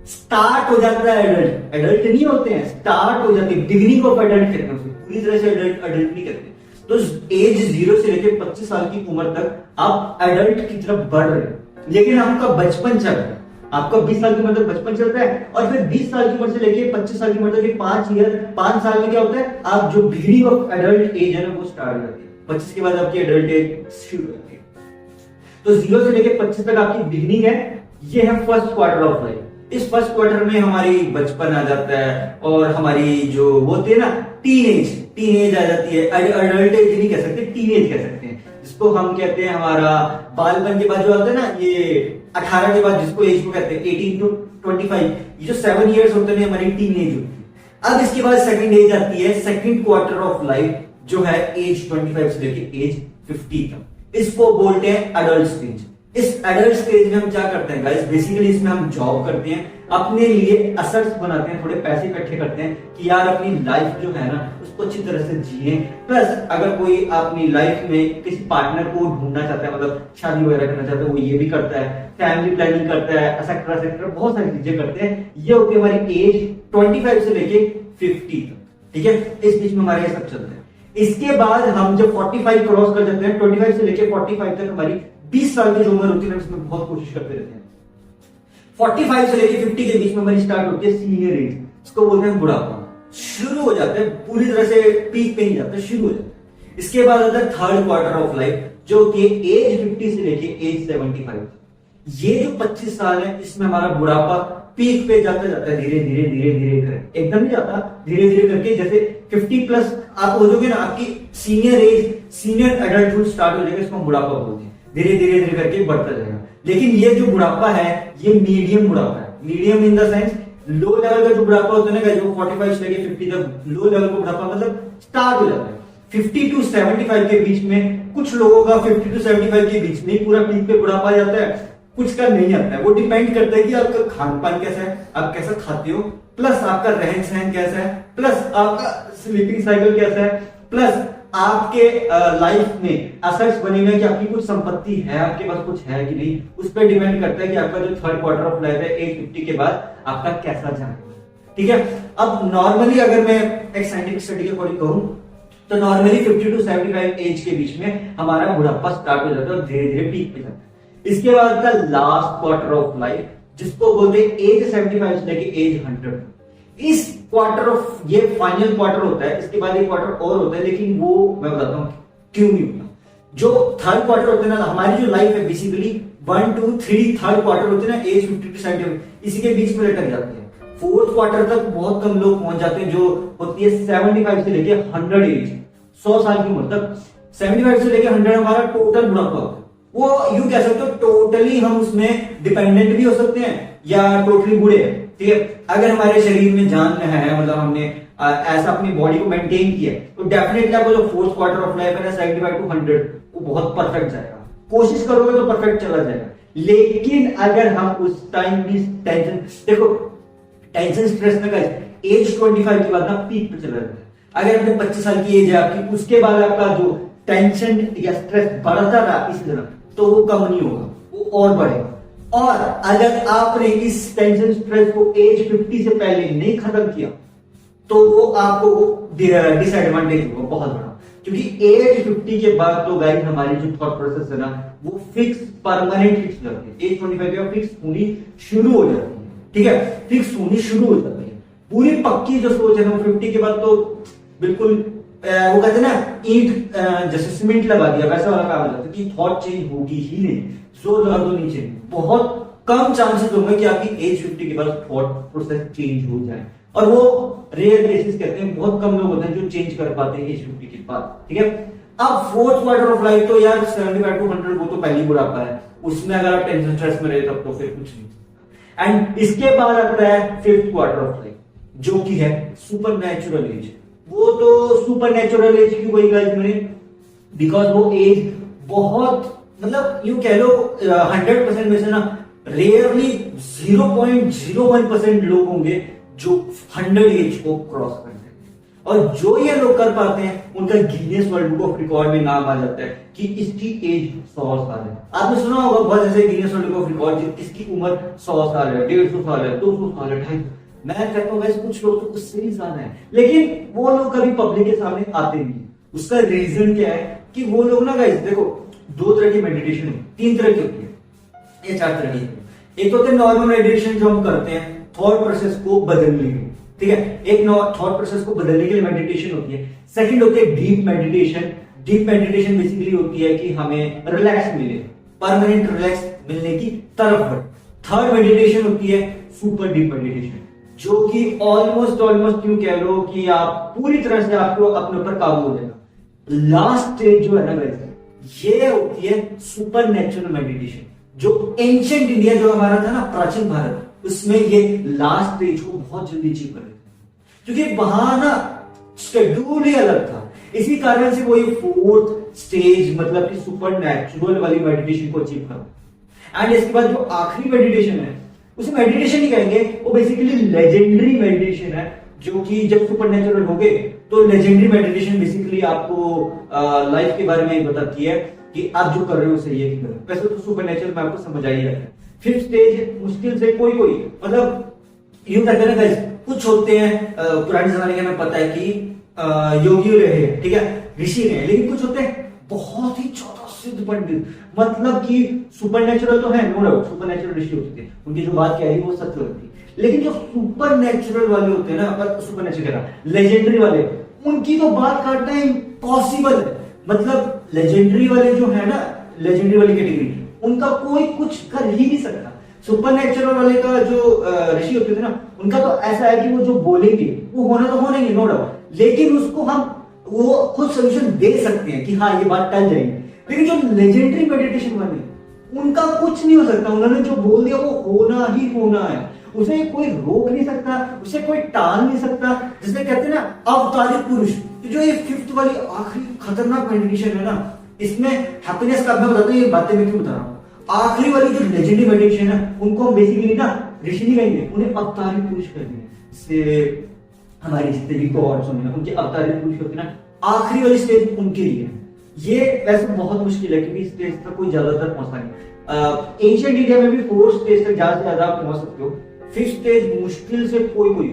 स्टार्ट हो जाता है एडल्ट, एडल्ट नहीं होते हैं, स्टार्ट हो जाती है, बिगिनिंग ऑफ एडल्ट कहते हैं, पूरी तरह से एडल्ट नहीं कहते। तो एज 0 से लेके 25 साल की उम्र तक आप एडल्ट की तरफ बढ़ रहे हैं, लेकिन आपका बचपन चल रहा है, आपका 20 साल की उम्र तक बचपन चलता है और फिर 20 साल की उम्र से लेके 25 साल की उम्र तक 5 साल में क्या होता है, आप जो बिगिनिंग ऑफ एडल्ट एज है ना वो स्टार्ट हो जाती है। 25 के बाद आपकी एडल्ट एज शुरू होती है। तो 0 से लेके 25 तक आपकी बिगिनिंग है, ये है फर्स्ट क्वार्टर ऑफ लाइफ। इस फर्स्ट क्वार्टर में हमारी बचपन आ जाता है और हमारी जो वो होती है ना टीन एज आ जाती है। एडल्ट एज नहीं कह सकते, टीन एज कह सकते हैं, जिसको हम कहते हैं हमारा बालपन के बाद जो आता है ना, ये 18 के बाद जिसको एज को कहते हैं 18 to 25, ये जो 7 इयर्स होते हैं हमारी टीन एज होती है। अब इसके बाद सेकंड एज आती है, सेकंड क्वार्टर ऑफ लाइफ जो है एज 25 से लेके एज 50 तक, इसको बोलते हैं एडल्ट स्टेज। इस एडल्ट स्टेज में हम क्या करते हैं गाइस, बेसिकली इसमें हम जॉब करते हैं, अपने लिए असेट्स बनाते हैं, थोड़े पैसे इकट्ठे करते हैं कि यार अपनी लाइफ जो है ना उसको अच्छी तरह से जिए। प्लस अगर कोई अपनी लाइफ में किसी पार्टनर को ढूंढना चाहता है, मतलब शादी वगैरह करना चाहता है, वो ये भी करता है, फैमिली प्लानिंग करता है, एक्सेट्रा बहुत सारी चीजें करते हैं। ये होती है हमारी एज 25 से लेके 50 तक, ठीक है, इस बीच में हमारे ये सब चलते हैं। इसके बाद हम जब 45 क्रॉस कर जाते हैं, 25 से लेके 45 तक हमारी 20 साल की जो उम्र होती है उसमें बहुत कोशिश करते रहते हैं। 45 से लेके 50 के बीच में हमारी स्टार्ट होती है सीनियर एज, इसको बोलते हैं बुढ़ापा। शुरू हो जाते हैं, पूरी तरह से पीक पे नहीं जाते, शुरू हो जाते हैं। इसके बाद आता है थर्ड क्वार्टर ऑफ लाइफ जो कि एज 50 से लेके एज 75। ये जो 25 साल है इसमें हमारा बुढ़ापा पीक पे जाता जाता है, धीरे धीरे धीरे धीरे एकदम नहीं जाता, धीरे धीरे करके जैसे 50 प्लस आप हो जाओगे ना, आपकी senior age, senior adulthood start हो जाएगा, इसको हम बुढ़ापा बोलते हैं। धीरे धीरे धीरे करके बढ़ता जाएगा। लेकिन ये जो बुढ़ापा है ये मीडियम बुढ़ापा है। Medium in the sense low level का जो बुढ़ापा होता है ना, जो 45 से लेके 50 तक लो लेवल का बुढ़ापा मतलब स्टार्ट हो जाता है। 50 टू 75 के बीच में कुछ लोगों का 50 टू 75 के बीच में पूरा पीक पे बुढ़ापा आ जाता है, कुछ का नहीं आता है। वो डिपेंड करता है कि आपका खान पान कैसा है, आप कैसा खाते हो, प्लस आपका रहन सहन कैसा है, प्लस आपका स्लीपिंग साइकिल कैसा है, प्लस आपके लाइफ में असेट्स बने हुए कि आपकी कुछ संपत्ति है, आपके पास कुछ है कि नहीं, उस पर डिपेंड करता है कि आपका जो थर्ड क्वार्टर ऑफ लाइफ है एज 50 के बाद आपका कैसा जाएगा। ठीक है। अब नॉर्मली अगर मैं एक साइंटिफिक स्टडी के अकॉर्डिंग कहूं तो नॉर्मली 50 टू 75 एज के बीच में हमारा बुढ़ापा स्टार्ट हो जाता है और धीरे धीरे पीक पे जाता है। इसके बाद का लास्ट क्वार्टर ऑफ लाइफ जिसको बोलते हैं एज 75 से लेके एज 100। इस क्वार्टर ऑफ, ये फाइनल क्वार्टर होता है, इसके बाद एक क्वार्टर और होता है, लेकिन वो मैं बताता हूं क्यों नहीं होता। जो थर्ड क्वार्टर होता है ना, हमारी जो लाइफ है बेसिकली 1 2 3 थर्ड क्वार्टर होते हैं ना, एज 50 टू 75 इसी के बीच में लटक जाते हैं। फोर्थ क्वार्टर तक बहुत कम लोग पहुंच जाते हैं, जो होती है 75 से लेके 100 एज, 100 साल की उम्र तक। 75 से लेके 100 हमारा टोटल बुढ़ापा होता है। वो यूं कह सकते हो टोटली हम उसमें डिपेंडेंट भी हो सकते हैं या टोटली बूढ़े हैं। ठीक है। अगर हमारे शरीर में जान है, मतलब हमने ऐसा अपनी बॉडी को मेंटेन किया तो डेफिनेटली आपको जो फोर्थ क्वार्टर ऑफ लाइफ है ना 75 टू 100 वो बहुत परफेक्ट जाएगा। कोशिश करोगे तो परफेक्ट चला जाएगा। लेकिन अगर हम उस टाइम भी टेंशन, देखो टेंशन स्ट्रेस में एज 25 के बाद ना पीक पे चला जाता है। अगर अपने 25 साल की एज है आपकी, उसके बाद आपका जो टेंशन या स्ट्रेस बढ़ता रहा इस तरह, तो वो कम नहीं होगा, वो और बढ़ेगा। और अगर आपने इस टेंशन स्ट्रेस को एज 50 से पहले नहीं खत्म किया तो वो आपको डिसएडवांटेज होगा बहुत बड़ा। क्योंकि एज 50 के बाद तो गाइस हमारी जो थॉट प्रोसेस है ना वो फिक्स, परमानेंट फिक्स हो जाती है। एज 25 के बाद फिक्स होनी शुरू हो जाती है। ठीक है, फिक्स होनी शुरू हो जाती है। पूरी पक्की जो सोच है ना 50 के बाद तो बिल्कुल वो कहते हैं ना ईंट जैसे सीमेंट लगा दिया वैसा वाला काम हो जाता है कि थॉट चेंज होगी ही नहीं। जोर लगा दो नीचे, बहुत कम चांसेस होंगे कि आपकी एज 50 के बाद थॉट प्रोसेस चेंज हो जाए। और वो रेयर केसेस कहते हैं, बहुत कम लोग होते हैं जो चेंज कर पाते हैं एज 50 के बाद। ठीक है। अब फोर्थ क्वार्टर ऑफ लाइफ तो यार 75 टू 100 वो तो पहली बुढ़ापा है, उसमें अगर आप टेंशन स्ट्रेस में रहे तब तो फिर कुछ नहीं। एंड इसके बाद आता है फिफ्थ क्वार्टर ऑफ लाइफ जो कि है सुपर नेचुरल एज। वो तो सुपर नेचुरल एज क्यों कोई गाइस मेरे, बिकॉज वो एज बहुत, मतलब यूं कह लो 100% में से ना रेयरली 0.01% लोग होंगे जो 100 एज को क्रॉस करते हैं। और जो ये लोग कर पाते हैं उनका Guinness world book of record में नाम आ जाता है कि इसकी एज 100 साल है। आपने सुना होगा बहुत ऐसे Guinness world book of record इसकी उम्र 100 साल है, 150 साल है, 200 साल है, 250। मैं कहता हूँ वैसे कुछ लोग तो उससे ही ज्यादा है, लेकिन वो लोग कभी पब्लिक के सामने आते नहीं। उसका रीजन क्या है कि वो लोग ना गाइस देखो, दो तरह की मेडिटेशन, 3 तरह की होती है या 4 तरह की। एक होते हैं नॉर्मल मेडिटेशन जो हम करते हैं थॉट प्रोसेस को बदलने के लिए। ठीक है, एक थॉट प्रोसेस को बदलने के लिए मेडिटेशन होती है। सेकंड होती है deep meditation. Deep meditation basically होती है कि हमें रिलैक्स मिले, परमानेंट रिलैक्स मिलने की तरफ बढ़े। थर्ड मेडिटेशन होती है सुपर डीप मेडिटेशन, जो कि ऑलमोस्ट क्यों कह लो कि आप पूरी तरह से आपको अपने ऊपर काबू हो जाएगा। लास्ट स्टेज जो है ना गाइस, ये होती है सुपर नेचुरल मेडिटेशन, जो एंशिएंट इंडिया जो हमारा था ना, प्राचीन भारत, उसमें ये लास्ट स्टेज को बहुत जल्दी अचीव कर लेते हैं, क्योंकि वहां ना शेड्यूल ही अलग था। इसी कारण से वो ये फोर्थ स्टेज मतलब कि सुपर नेचुरल वाली मेडिटेशन को अचीव कर। एंड इसके बाद जो आखिरी मेडिटेशन है उसे मेडिटेशन ही कहेंगे, वो बेसिकली लेजेंडरी मेडिटेशन है, जो कि जब सुपर नेचुरल हो गए तो लेजेंडरी मेडिटेशन बेसिकली आपको लाइफ के बारे में बताती है कि आप जो कर रहे हो सही है कि गलत। वैसे तो सुपर नेचुरल में आपको समझ आ ही जाता है। फिफ्थ स्टेज मुश्किल से कोई मतलब यूं कहते हैं ना, कुछ होते हैं पुराने जमाने के में पता है कि योगी रहे, ठीक है, ऋषि रहे, लेकिन कुछ होते हैं बहुत ही ज्यादा सिद्ध पंडित, मतलब कि सुपर नेचुरल तो है, नो डाउट सुपर नेचुरल ऋषि होते थे, उनकी जो बात कह रही वो सत्य होती, लेकिन जो सुपर नेचुरल वाले होते हैं ना, सुपर नेचुरल लेजेंडरी वाले, उनकी तो बात काटना इम्पॉसिबल है। मतलब लेजेंडरी वाले जो है ना, लेजेंडरी वाली कैटेगरी, उनका कोई कुछ कर ही नहीं सकता। सुपर नेचुरल वाले का जो ऋषि होते थे ना, उनका तो ऐसा है कि वो जो बोलेंगे वो होना तो होना ही, नो डाउट, लेकिन उसको हम वो खुद सोल्यूशन दे सकते हैं कि हाँ ये बात टल जाएगी। लेकिन जो लेजेंडरी मेडिटेशन वाले, उनका कुछ नहीं हो सकता। उन्होंने जो बोल दिया वो होना ही होना है, उसे कोई रोक नहीं सकता, उसे कोई टाल नहीं सकता। जिसे कहते हैं ना अवतारित पुरुष। जो ये फिफ्थ वाली आखिरी खतरनाक मेडिटेशन है ना, इसमें हैप्पीनेस का मैं बताता हूँ, ये बातें मैं क्यों बता रहा हूँ। आखिरी वाली जो लेजेंडरी मेडिटेशन है उनको बेसिकली ना ऋषि नहीं कहेंगे, उन्हें अवतारित पुरुष कहेंगे। से हमारी जितने गॉड्स होंगे ना, उनके अवतारित पुरुष होते हैं ना, आखिरी वाली स्टेज उनके लिए। ये वैसे बहुत मुश्किल है क्योंकि इस स्टेज तक कोई ज्यादातर पहुंचता नहीं। एंशिएंट इंडिया में भी 4th स्टेज तक ज्यादा से ज्यादा आप पहुंच सकते हो, 5th स्टेज मुश्किल से कोई।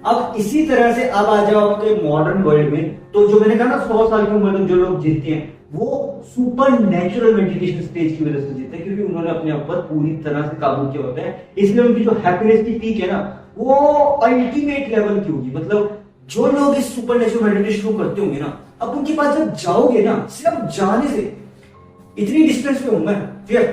अब इसी तरह से अब आ जाओ आपके मॉडर्न वर्ल्ड में, तो जो मैंने कहा ना 100 साल की उम्र तक जो लोग जीतते हैं वो सुपर नेचुरल मेडिटेशन स्टेज की वजह से जीतते हैं, क्योंकि उन्होंने अपने ऊपर पूरी तरह से काबू किया होता है। इसलिए उनकी जो हैप्पीनेस की पीक है ना वो अल्टीमेट लेवल की होगी। मतलब जो लोग इस सुपर नेचुरल मेडिटेशन को करते होंगे ना, अब उनके पास जब जाओगे ना, सिर्फ जाने से इतनी डिस्टेंस पे हूं मैं, ठीक है,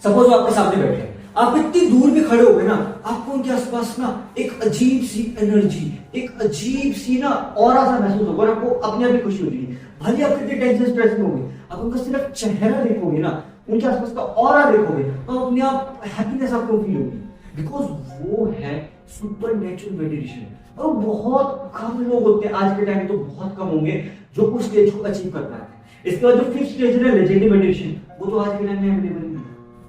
सपोज आपके सामने बैठे हैं, आप इतनी दूर भी खड़े हो गए ना, आपको उनके आसपास ना एक अजीब सी एनर्जी, एक अजीब सी ना ऑरा सा महसूस होगा और आपको अपने आप ही खुशी हो जाएगी। भले आप कितने टेंशन स्ट्रेस में होंगे, आप उनका सिर्फ चेहरा देखोगे ना, उनके आसपास का ऑरा देखोगे तो अपने आप हैप्पीनेस आपको फील होगी, बिकॉज वो है सुपर नेचुरल मेडिटेशन। और बहुत कम लोग होते हैं आज के टाइम में, तो बहुत कम होंगे जो उस स्टेज को अचीव कर पाते हैं। इसके बाद जो 5th स्टेज है लेजेंडरी मेडिटेशन, वो तो आज के टाइम में अवेलेबल नहीं है,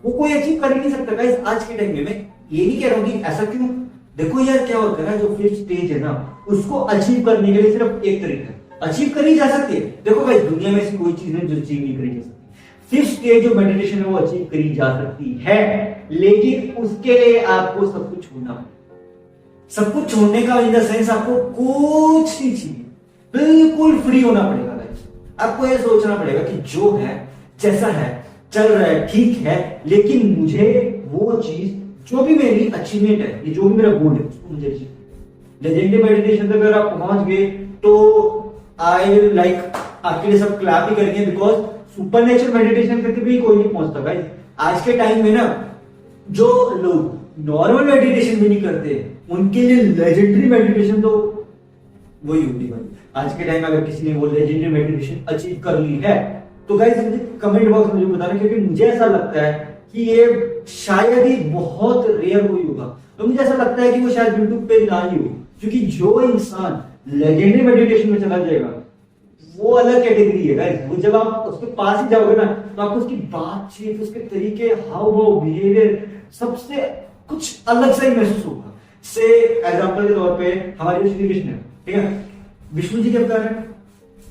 वो कोई अचीव कर ही नहीं सकता गाइस आज के टाइम में। मैं ये नहीं कह रहा हूं कि ऐसा क्यों, देखो यार क्या होता है ना, जो 5th स्टेज है ना उसको अचीव करने के लिए सिर्फ एक तरीका है, अचीव करी जा सकती है। देखो भाई दुनिया में ऐसी कोई चीज नहीं जो अचीव नहीं करी जा सकती। 5th स्टेज जो मेडिटेशन है वो अचीव करी जा सकती है, लेकिन उसके लिए आपको सब कुछ छोड़ना पड़ेगा। सब कुछ छोड़ने का इन द सेंस आपको कुछ नहीं चाहिए, बिल्कुल फ्री होना पड़ेगा गाइस। आपको ये सोचना पड़ेगा कि जो है जैसा है चल रहा है ठीक है, लेकिन मुझे वो चीज जो भी मेरी अचीवमेंट है, ये जो भी मेरा गोल है उसको मुझे अचीव। लेजेंडरी मेडिटेशन तक अगर आप पहुंच गए तो आई लाइक आपके लिए सब क्लैप ही करेंगे, बिकॉज सुपर नेचुरल मेडिटेशन करके भी कोई नहीं पहुंचता गाइस आज के टाइम में ना। जो लोग नॉर्मल मेडिटेशन भी नहीं करते उनके लिए लेजेंडरी मेडिटेशन तो वही होती है। आज के टाइम में अगर किसी ने वो लेजेंडरी मेडिटेशन अचीव कर ली है तो गाइस मुझे कमेंट बॉक्स में बताना, क्योंकि मुझे ऐसा लगता है कि ये शायद ही बहुत रेयर हुई होगा। तो मुझे ऐसा लगता है कि वो शायद यूट्यूब पे ना ही हो, क्योंकि जो इंसान लेजेंडरी मेडिटेशन में चला जाएगा वो अलग कैटेगरी है गाइस। वो जब आप उसके पास ही जाओगे ना तो आपको उसकी बातचीत, उसके तरीके, हाव भाव, बिहेवियर सबसे कुछ अलग सा ही महसूस होगा। से एग्जांपल के तौर पे हमारे श्री कृष्ण है, ठीक है, विष्णु जी के अवतार है,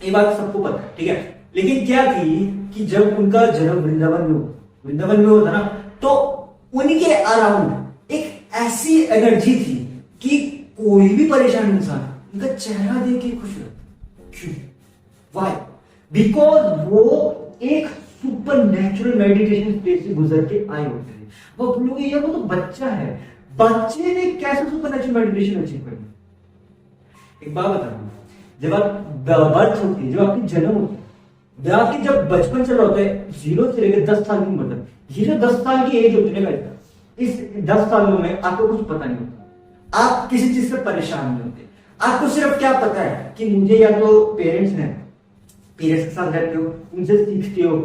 ये बात सबको पता है, ठीक है। लेकिन क्या थी कि जब उनका जन्म वृंदावन में होता ना, तो उनके अराउंड एक ऐसी एनर्जी थी कि कोई भी परेशान इंसान उनका चेहरा देख के खुश रहता। क्यों? वाई? बिकॉज वो एक सुपर नेचुरल मेडिटेशन स्टेज से गुजर के आए होते हैं। वो लोग ये वो तो बच्चा है, बच्चे ने कैसे सुपर नेचुरल मेडिटेशन अचीव करनी। एक बात बताऊं, जब आप बर्थ होती है, जब आपकी जन्म होती है, आपकी जब बचपन चल रहा होता है 0 से लेकर 10 साल की उम्र तक, ये जो 10 साल की एज होती है ना, इस 10 सालों में आपको कुछ पता नहीं होता, आप किसी चीज से परेशान नहीं होते। आपको सिर्फ क्या पता है कि मुझे या तो पेरेंट्स हैं, पेरेंट्स के साथ रहते हो, उनसे सीखते हो,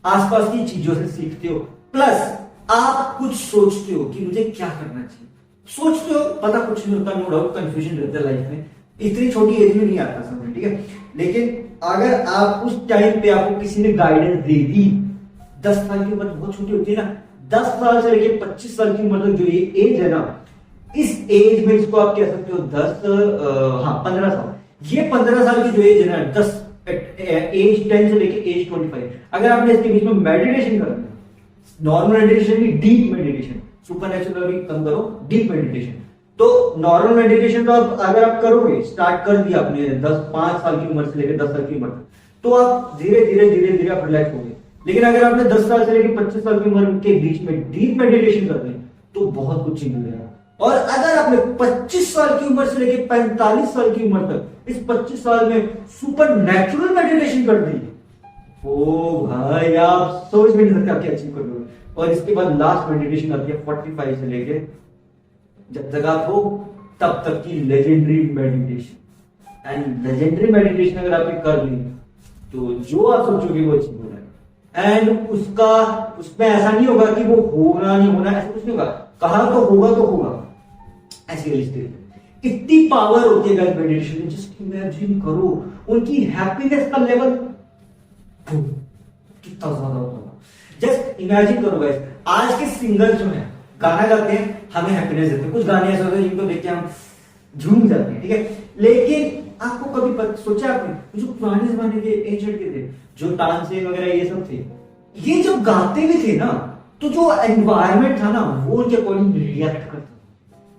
आसपास की चीजों से सीखते हो, प्लस आप कुछ सोचते हो कि मुझे क्या करना चाहिए। सोचते हो, पता कुछ नहीं होता, नो डाउट कंफ्यूजन रहता है लाइफ में, इतनी छोटी एज में नहीं आता समझ, ठीक है। लेकिन अगर आप उस टाइम पे आपको किसी ने गाइडेंस दे दी, 10 साल की उम्र बहुत छोटी होती है ना, 10 साल से लेकर 25 साल की उम्र तक जो ये एज है ना, इस एज में इसको आप कह सकते हो 15 साल, ये 15 साल की जो एज है ना, 10 एज 10 से लेकर एज 25, अगर आपने इसके बीच में मेडिटेशन करना, नॉर्मल मेडिटेशन भी डीप मेडिटेशन, सुपर नेचुरल भी कम करो, डीप मेडिटेशन, तो नॉर्मल मेडिटेशन तो अगर आप करोगे, स्टार्ट कर दिया आपने 5 साल की उम्र से लेकर 10 साल की उम्र तक, तो आप धीरे धीरे आप रिलैक्स होगे। लेकिन अगर आपने 10 साल से लेकर 25 साल की उम्र के बीच में डीप मेडिटेशन कर दी तो बहुत कुछ चेंज हो जाएगा। और अगर आपने 25 साल की उम्र से लेकर 45 साल की उम्र तक इस 25 साल में सुपर नेचुरल मेडिटेशन कर दी, ओ भाई आप सोच भी नहीं सकते आप क्या अचीव करोगे। और इसके बाद लास्ट मेडिटेशन आती है 45 से लेके जब तक आप हो तब तक की legendary meditation. And legendary meditation अगर आपने कर ली तो जो आप सोचोगे वो अचीव हो जाएगा। एंड उसमें ऐसा नहीं होगा कि वो होना नहीं होना, ऐसा कुछ नहीं होगा, कहा तो होगा ऐसी रियलिस्टिक। इतनी पावर होती है गाइस मेडिटेशन में, जस्ट इमेजिन करो उनकी हैप्पीनेस का लेवल कितना ज्यादा होगा। जस्ट इमेजिन करो गाइस, आज के सिंगर जो है गाना गाते हैं हमें हैप्पीनेस देते हैं, कुछ गाने ऐसे होते हैं जिनको देख के हम झूम जाते हैं, ठीक है। लेकिन आपको कभी सोचा आपने जो पुराने जमाने के एजेंट के थे, जो तानसेन वगैरह ये सब थे, ये जब गाते भी थे ना तो जो एनवायरमेंट था ना वो उनके अकॉर्डिंग रिएक्ट करता।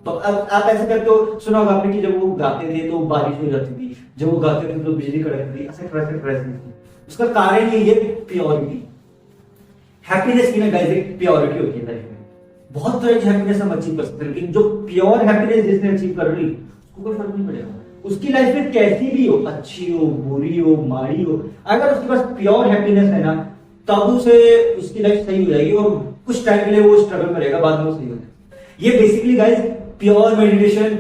तो अब आप ऐसे करते हो, सुना होगा आपने कि जब वो गाते थे तो बारिश हो जाती थी, जब वो गाते थे तो बिजली कड़कती थी, ऐसे। उसका कारण ये प्योरिटी, हैप्पीनेस की ना गाइस एक प्योरिटी होती है लाइफ में। बहुत तरह की हैप्पीनेस हम अचीव कर सकते हैं, लेकिन जो प्योर हैप्पीनेस जिसने अचीव कर ली उसको कोई फर्क नहीं पड़ेगा, उसकी लाइफ में कैसी भी हो, अच्छी हो, बुरी हो, माड़ी हो, अगर उसके पास प्योर हैप्पीनेस है ना तब उसे उसकी लाइफ सही हो जाएगी और कुछ टाइम के लिए वो स्ट्रगल में रहेगा, बाद में वो सही हो जाएगा। ये बेसिकली गाइस प्योर मेडिटेशन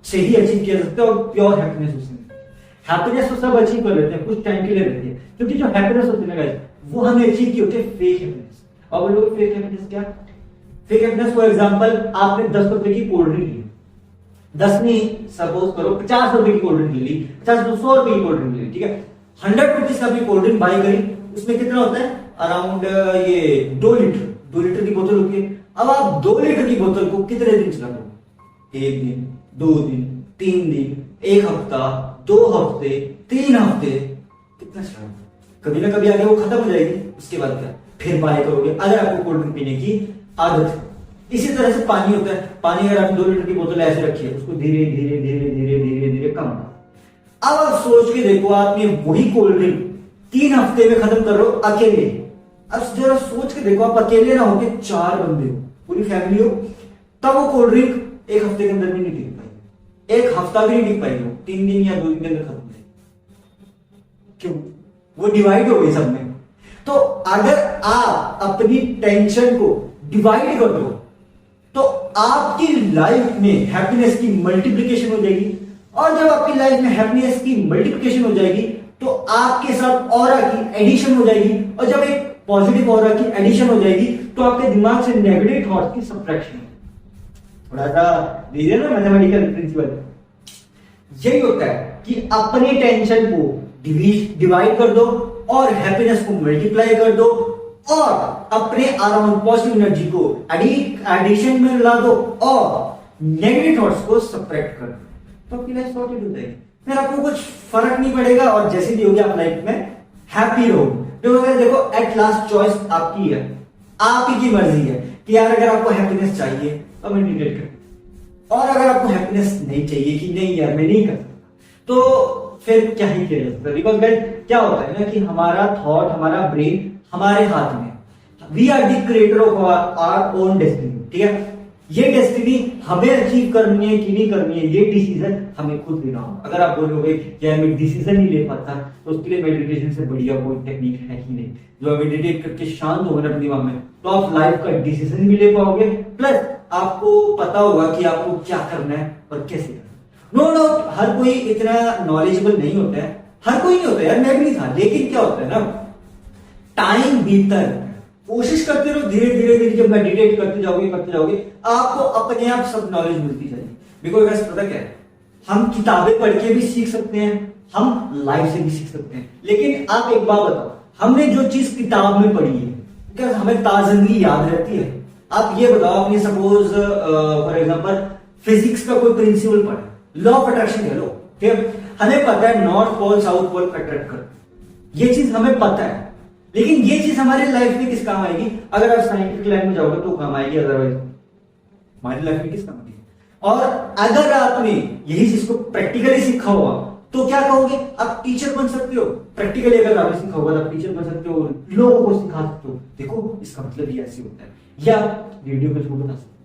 से ही अचीव किया जा सकता है और प्योर हैप्पीनेस उससे। हैप्पीनेस तो सब अचीव कर लेते हैं, कुछ टाइम के लिए रहती है, क्योंकि जो हैप्पीनेस होती है ना गाइस वो हमने अचीव की होती है फेक हैप्पीनेस। और वो लोग फेक हैप्पीनेस क्या? फेक हैप्पीनेस फॉर एग्जांपल आपने 10 रुपए की कोल्ड ड्रिंक ली, 10 नहीं सपोज करो 50 रुपए की कोल्ड ड्रिंक ली, 100 रुपए की कोल्ड ड्रिंक ली, ठीक है। 100 रुपीज का भी कोल्ड ड्रिंक बाई करी, उसमें कितना होता है अराउंड ये 2 लीटर की बोतल होती है। अब आप 2 लीटर की बोतल को कितने दिन चला दो? 1 दिन, 2 दिन, 3 दिन, 1 हफ्ता, 2 हफ्ते, 3 हफ्ते, कितना चला? कभी ना कभी आगे वो खत्म हो जाएगी, उसके बाद क्या फिर बाय करोगे अगर आपको कोल्ड ड्रिंक पीने की आदत है। इसी तरह से पानी होता है, पानी अगर आपने 2 लीटर की बोतल ऐसे रखी है उसको धीरे धीरे धीरे धीरे धीरे धीरे कम। अब आप सोच के देखो आपने वही कोल्ड ड्रिंक 3 हफ्ते में खत्म कर रहे हो अकेले। अब जरा सोच के देखो आप अकेले ना होके 4 बंदे हो, पूरी फैमिली हो, तब वो कोल्ड ड्रिंक 1 हफ्ते के अंदर भी नहीं टिक पाएगी, 1 हफ्ता भी नहीं टिक पाएगी, 3 दिन या 2 दिन के अंदर खत्म हो जाएगी। क्यों? वो डिवाइड हो गई सब में। तो अगर आप अपनी टेंशन को डिवाइड कर दो तो आपकी लाइफ में हैप्पीनेस की मल्टीप्लिकेशन हो जाएगी, और जब आपकी लाइफ में हैप्पीनेस की मल्टीप्लिकेशन हो जाएगी तो आपके साथ ऑरा की एडिशन हो जाएगी, और जब एक पॉजिटिव ऑरा की एडिशन हो जाएगी तो आपके दिमाग से नेगेटिव थॉट्स की सब्ट्रैक्शन। थोड़ा सा दीजिए ना मैथमेटिकल प्रिंसिपल, यही होता है कि अपनी टेंशन को डिवाइड कर दो और हैप्पीनेस को मल्टीप्लाई कर दो, और अपने अराउंड पॉजिटिव एनर्जी को एडिशन में ला दो और नेगेटिव थॉट्स को सब्ट्रैक्ट कर दो, तो आपकी लाइफ सॉर्टेड हो जाएगी। फिर आपको कुछ फर्क नहीं पड़ेगा और जैसे भी होगी आप लाइफ में हैप्पी रहोगे। देखो एट लास्ट चॉइस आपकी है, आप ही की मर्जी है कि यार अगर आपको हैप्पीनेस चाहिए तो मेडिटेट करें, और अगर आपको हैप्पीनेस नहीं चाहिए कि नहीं यार मैं नहीं कर सकता, तो फिर क्या ही किया जा सकता है। बिकॉज गाइस क्या होता है ना कि हमारा थॉट, हमारा ब्रेन हमारे हाथ में, we are the creator of our own destiny, ठीक है। ये डेस्टिनी हमें अचीव करनी है कि नहीं करनी है, ये डिसीजन हमें खुद लेना होगा। अगर आप बोलोगे कि मैं डिसीजन नहीं ले पाता, तो उसके लिए मेडिटेशन से बढ़िया कोई टेक्निक है ही नहीं। जो मेडिटेट करके शांत होगा अपने दिमाग में, तो आप लाइफ का डिसीजन भी ले पाओगे, प्लस आपको पता होगा कि आपको क्या करना है और कैसे करना है। नो डाउट हर कोई इतना नॉलेजेबल नहीं होता है, हर कोई नहीं होता यार, मैं भी नहीं था, लेकिन क्या होता है ना टाइम बीतता है, कोशिश करते रहो, धीरे धीरे धीरे जब मेडिटेट करते जाओगे आपको अपने आप सब नॉलेज मिलती जाएगी। बिकॉज गाइस पता क्या है, हम किताबें पढ़ के भी सीख सकते हैं, हम लाइफ से भी सीख सकते हैं। लेकिन आप एक बात बताओ, हमने जो चीज किताब में पढ़ी है क्या हमें ताज़गी याद रहती है? आप ये बताओ, आपने सपोज फॉर एग्जांपल फिजिक्स का कोई प्रिंसिपल पढ़ा, लॉ ऑफ अट्रैक्शन कह लो, ठीक है, हमें पता है north pole south pole attract कर, ये चीज हमें पता है, लेकिन ये चीज हमारे लाइफ में किस काम आएगी? अगर आप साइंटिफिक लाइन में जाओगे तो काम आएगी, अदरवाइज हमारी लाइफ में किस काम आएगी? और अगर आपने यही चीज को प्रैक्टिकली सीखा हुआ तो क्या कहोगे? आप टीचर बन सकते हो। प्रैक्टिकली अगर आपने सीखा होगा तो आप टीचर बन सकते हो, लोगों को सिखा सकते हो, देखो इसका मतलब ये ऐसे होता है, या वीडियो के थ्रू बता सकते हो।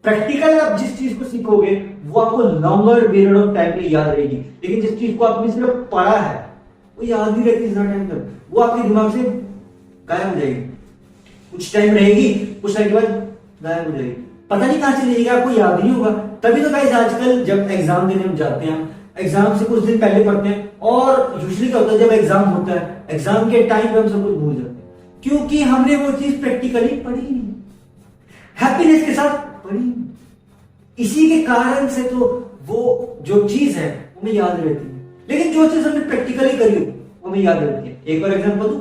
प्रैक्टिकल आप जिस चीज को सीखोगे वो आपको लॉन्गर पीरियड ऑफ टाइम में याद रहेगी, लेकिन जिस चीज को आपने सिर्फ पढ़ा है वो याद नहीं रहती इतना टाइम तक, वो आपके दिमाग से गायब हो जाएगी। कुछ टाइम रहेगी, कुछ टाइम के बाद गायब हो जाएगी, पता नहीं कहां चली जाएगी, आपको याद नहीं होगा। तभी तो गाइस आजकल जब एग्जाम देने में जाते हैं एग्जाम से कुछ दिन पहले पढ़ते हैं, और यूजुअली क्या होता है जब एग्जाम होता है, एग्जाम के टाइम पे हम सब कुछ भूल जाते हैं, क्योंकि हमने वो चीज प्रैक्टिकली पढ़ी नहीं, हैप्पीनेस के साथ पढ़ी नहीं। इसी के कारण से तो वो जो चीज है वो हमें याद रहती है, लेकिन जो चीज हमने प्रैक्टिकली करी हो वो हमें याद रहती है। एक और एग्जांपल दूं,